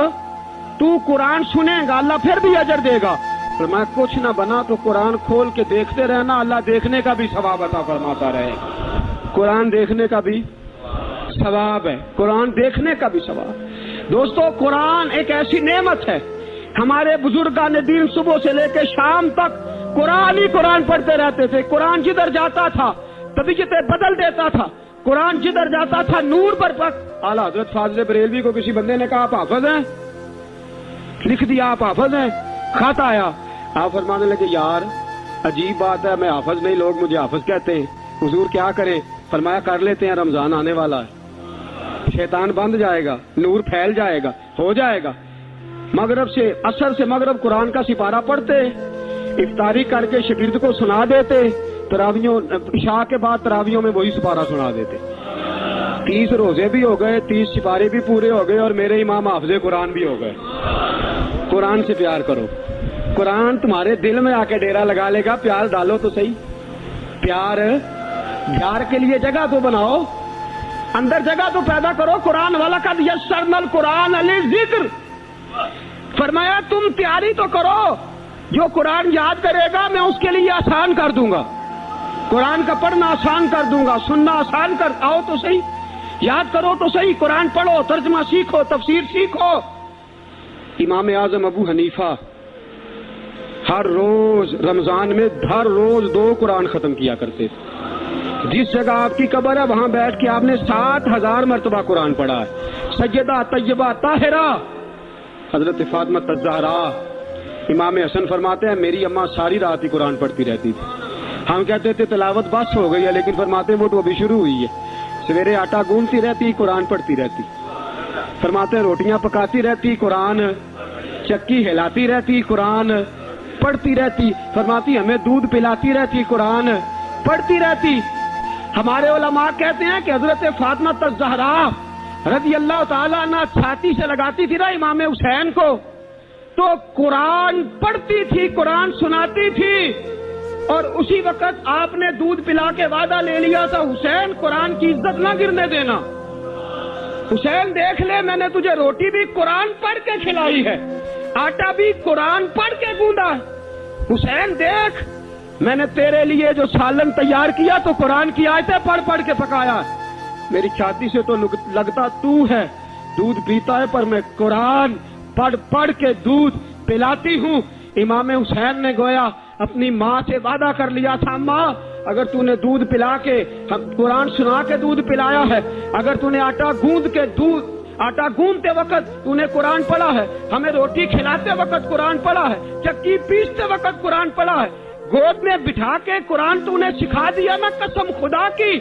تو قرآن سنے گا اللہ پھر بھی اجر دے گا. فرمایا کچھ نہ بنا تو قرآن کھول کے دیکھتے رہنا، اللہ دیکھنے کا بھی ثواب عطا فرماتا رہے. قرآن دیکھنے کا بھی ثواب ہے، قرآن دیکھنے کا بھی ثواب. دوستو قرآن ایک ایسی نعمت ہے، ہمارے بزرگان دین صبح سے لے کے شام تک قرآن ہی قرآن پڑھتے رہتے تھے. قرآن جدھر جاتا تھا طبیعتیں بدل دیتا تھا، قرآن جدھر جاتا تھا نور پر اعلیٰ حضرت فاضل بریلوی کو کسی بندے نے کہا آپ حافظ ہیں، لکھ دیا آپ حافظ ہیں. خط آیا، آپ فرمانے لگے یار عجیب بات ہے، میں حافظ نہیں، لوگ مجھے حافظ کہتے ہیں، حضور کیا کریں؟ فرمایا کر لیتے ہیں، رمضان آنے والا ہے، شیطان بند جائے گا، نور پھیل جائے گا، ہو جائے گا. مغرب سے عصر سے مغرب قرآن کا سپارہ پڑھتے، افطاری کر کے شگرد کو سنا دیتے، تراویوں عشاء کے بعد تراویوں میں وہی سپارہ سنا دیتے. 30 روزے بھی ہو گئے، 30 سپارے بھی پورے ہو گئے، اور میرے امام حافظ قرآن بھی ہو گئے. قرآن سے پیار کرو، قرآن تمہارے دل میں آ کے ڈیرا لگا لے گا. پیار ڈالو تو صحیح، پیار کے لیے جگہ تو بناؤ، اندر جگہ تو پیدا کرو. قرآن والا کا یسرنا القرآن للذکر، فرمایا تم تیاری تو کرو، جو قرآن یاد کرے گا میں اس کے لیے آسان کر دوں گا. قرآن کا پڑھنا آسان کر دوں گا، سننا آسان کر، آؤ تو صحیح، یاد کرو تو صحیح، قرآن پڑھو، ترجمہ سیکھو، تفسیر سیکھو۔ امام اعظم ابو حنیفہ ہر روز رمضان میں ہر روز 2 قرآن ختم کیا کرتے تھے۔ جس جگہ آپ کی قبر ہے وہاں بیٹھ کے آپ نے 7000 مرتبہ قرآن پڑھا ہے۔ سیدہ طیبہ طاہرہ حضرت فاطمہ الزہرا، امام حسن فرماتے ہیں میری اماں ساری رات ہی قرآن پڑھتی رہتی تھی۔ ہم کہتے تھے تلاوت بس ہو گئی ہے، لیکن فرماتے ہیں وہ تو ابھی شروع ہوئی ہے۔ سویرے آٹا گوندتی رہتی، قرآن پڑھتی رہتی، فرماتے ہیں روٹیاں پکاتی رہتی، قرآن، چکی ہلاتی رہتی، قرآن پڑھتی رہتی، فرماتی ہمیں دودھ پلاتی رہتی، قرآن پڑھتی رہتی۔ ہمارے علماء کہتے ہیں کہ حضرت فاطمہ الزہرا رضی اللہ تعالیٰ عنہ چھاتی سے لگاتی تھی نا امام حسین کو، تو قرآن پڑھتی تھی، قرآن سناتی تھی، اور اسی وقت آپ نے دودھ پلا کے وعدہ لے لیا تھا حسین قرآن کی عزت نہ گرنے دینا، حسین دیکھ لے میں نے تجھے روٹی بھی قرآن پڑھ کے کھلائی ہے، آٹا بھی قرآن پڑھ کے گوندا ہے، حسین دیکھ میں نے تیرے لیے جو سالن تیار کیا تو قرآن کی آیتیں پڑھ پڑھ کے پکایا ہے، میری چھاتی سے تو لگتا تو ہے، دودھ پیتا ہے پر میں قرآن پڑھ پڑھ کے دودھ پلاتی ہوں۔ امام حسین نے گویا اپنی ماں سے وعدہ کر لیا تھا، ماں اگر تو نے دودھ پلا کے قرآن سنا کے دودھ پلایا ہے، اگر تو نے آٹا گوندتے وقت تو نے قرآن پڑھا ہے، ہمیں روٹی کھلاتے وقت قرآن پڑھا ہے، چکی پیستے وقت قرآن پڑھا ہے، گود میں بٹھا کے قرآن تو نے سکھا دیا نا، قسم خدا کی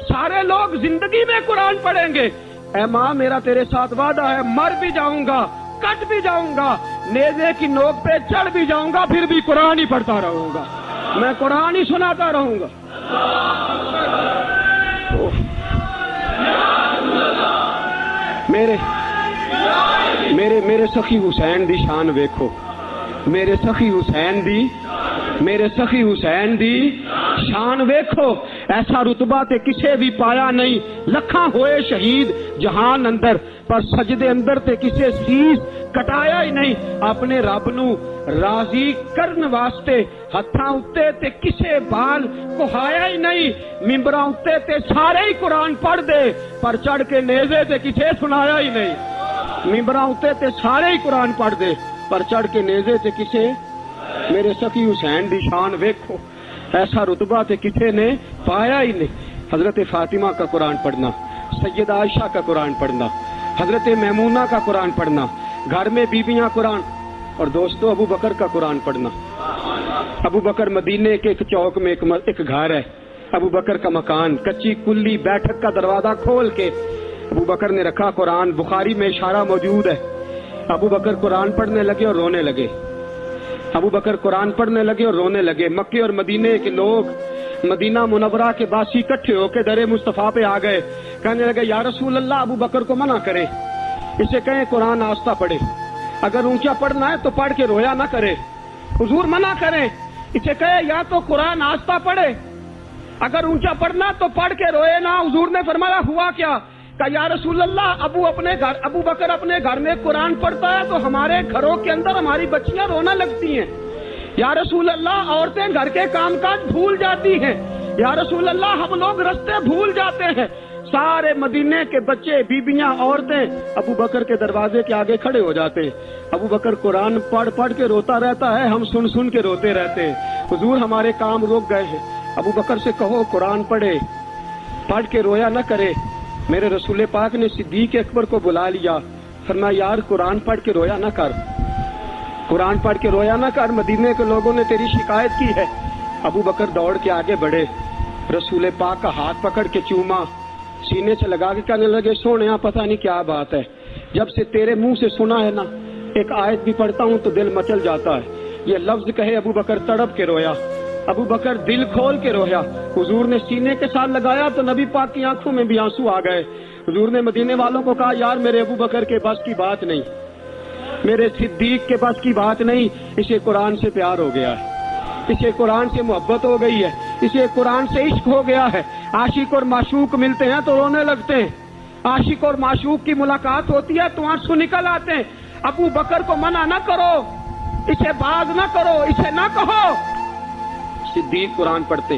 سارے لوگ زندگی میں قرآن پڑھیں گے۔ اے ماں میرا تیرے ساتھ وعدہ ہے، مر بھی جاؤں گا، کٹ بھی جاؤں گا، نیزے کی نوک پہ چڑھ بھی جاؤں گا، پھر بھی قرآن ہی پڑھتا رہوں گا، میں قرآن ہی سناتا رہوں گا۔ میرے سخی حسین دی شان ویکھو، میرے سخی حسین دی شان ویکھو، ایسا رتبہ تے کسے بھی پایا نہیں، لکھاں ہوئے شہید جہان اندر، پر سجدے اندر تے کسے سیس کٹایا ہی نہیں، اپنے رب نو راضی کرن واسطے ہتھاں اتے تے کسے بال کوہایا ہی نہیں، ممبراں اتے تے سارے ہی قرآن پڑھ دے پر چڑھ کے نیزے تے کسے سنایا ہی نہیں، ممبراں اتے تے سارے ہی قرآن پڑھ دے پر چڑھ کے نیزے تے کسے، میرے سخی حسین دی شان ویکھو، ایسا رتبہ تے کسے نے پایا ہی نہیں۔ حضرت فاطمہ کا قرآن پڑھنا، سیدہ عائشہ کا قرآن پڑھنا، حضرت میمونہ کا قرآن پڑھنا، گھر میں بیویاں قرآن، اور دوستو ابو بکر کا قرآن پڑھنا۔ ابو بکر مدینے کے ایک چوک میں ایک گھر ہے، ابو بکر کا مکان، کچی کلی بیٹھک کا دروازہ کھول کے ابو بکر نے رکھا قرآن، بخاری میں اشارہ موجود ہے، ابو بکر قرآن پڑھنے لگے اور رونے لگے، ابو بکر قرآن پڑھنے لگے اور رونے لگے، مکے اور مدینے کے لوگ، مدینہ منورہ کے باسی اکٹھے ہو کے در مصطفیٰ پہ آ گئے، کہنے لگے یا رسول اللہ ابو بکر کو منع کرے، اسے کہیں قرآن آہستہ پڑھے، اگر اونچا پڑھنا ہے تو پڑھ کے رویا نہ کرے، حضور منع کریں، اسے کہے یا تو قرآن آہستہ پڑھے، اگر اونچا پڑھنا تو پڑھ کے روئے نہ۔ حضور نے فرمایا ہوا کیا؟ کہ یا رسول اللہ ابو بکر اپنے گھر میں قرآن پڑھتا ہے تو ہمارے گھروں کے اندر ہماری بچیاں رونا لگتی ہیں، یا رسول اللہ عورتیں گھر کے کام کاج بھول جاتی ہیں، یا رسول اللہ ہم لوگ رستے بھول جاتے ہیں۔ سارے مدینے کے بچے، بیبیاں، عورتیں ابو بکر کے دروازے کے آگے کھڑے ہو جاتے ہیں، ابو بکر قرآن پڑھ پڑھ کے روتا رہتا ہے، ہم سن سن کے روتے رہتے ہیں، حضور ہمارے کام رک گئے ہیں، ابو بکر سے کہو قرآن پڑھے، پڑھ کے رویا نہ کرے۔ میرے رسول پاک نے صدیق اکبر کو بلا لیا، فرمایا یار قرآن پڑھ کے رویا نہ کر، قرآن پڑھ کے رویا نہ کر، مدینے کے لوگوں نے تیری شکایت کی ہے۔ ابو بکر دوڑ کے آگے بڑھے، رسول پاک کا ہاتھ پکڑ کے چوما، سینے سے لگا کے کہنے لگے سونیا پتہ نہیں کیا بات ہے، جب سے تیرے منہ سے سنا ہے نا ایک آیت بھی پڑھتا ہوں تو دل مچل جاتا ہے، یہ لفظ کہے ابو بکر تڑپ کے رویا، ابو بکر دل کھول کے رویا۔ حضور نے سینے کے ساتھ لگایا تو نبی پاک کی آنکھوں میں بھی آنسو آ گئے۔ حضور نے مدینے والوں کو کہا یار میرے ابو بکر کے بس کی بات نہیں، میرے صدیق کے بس کی بات نہیں، اسے قرآن سے پیار ہو گیا ہے، اسے قرآن سے محبت ہو گئی ہے، اسے قرآن سے عشق ہو گیا ہے۔ عاشق اور معشوق ملتے ہیں تو رونے لگتے ہیں، عاشق اور معشوق کی ملاقات ہوتی ہے تو آنسو نکل آتے ہیں۔ ابو بکر کو منع نہ کرو، اسے باز نہ کرو، اسے نہ کہو۔ صدیق قرآن پڑھتے،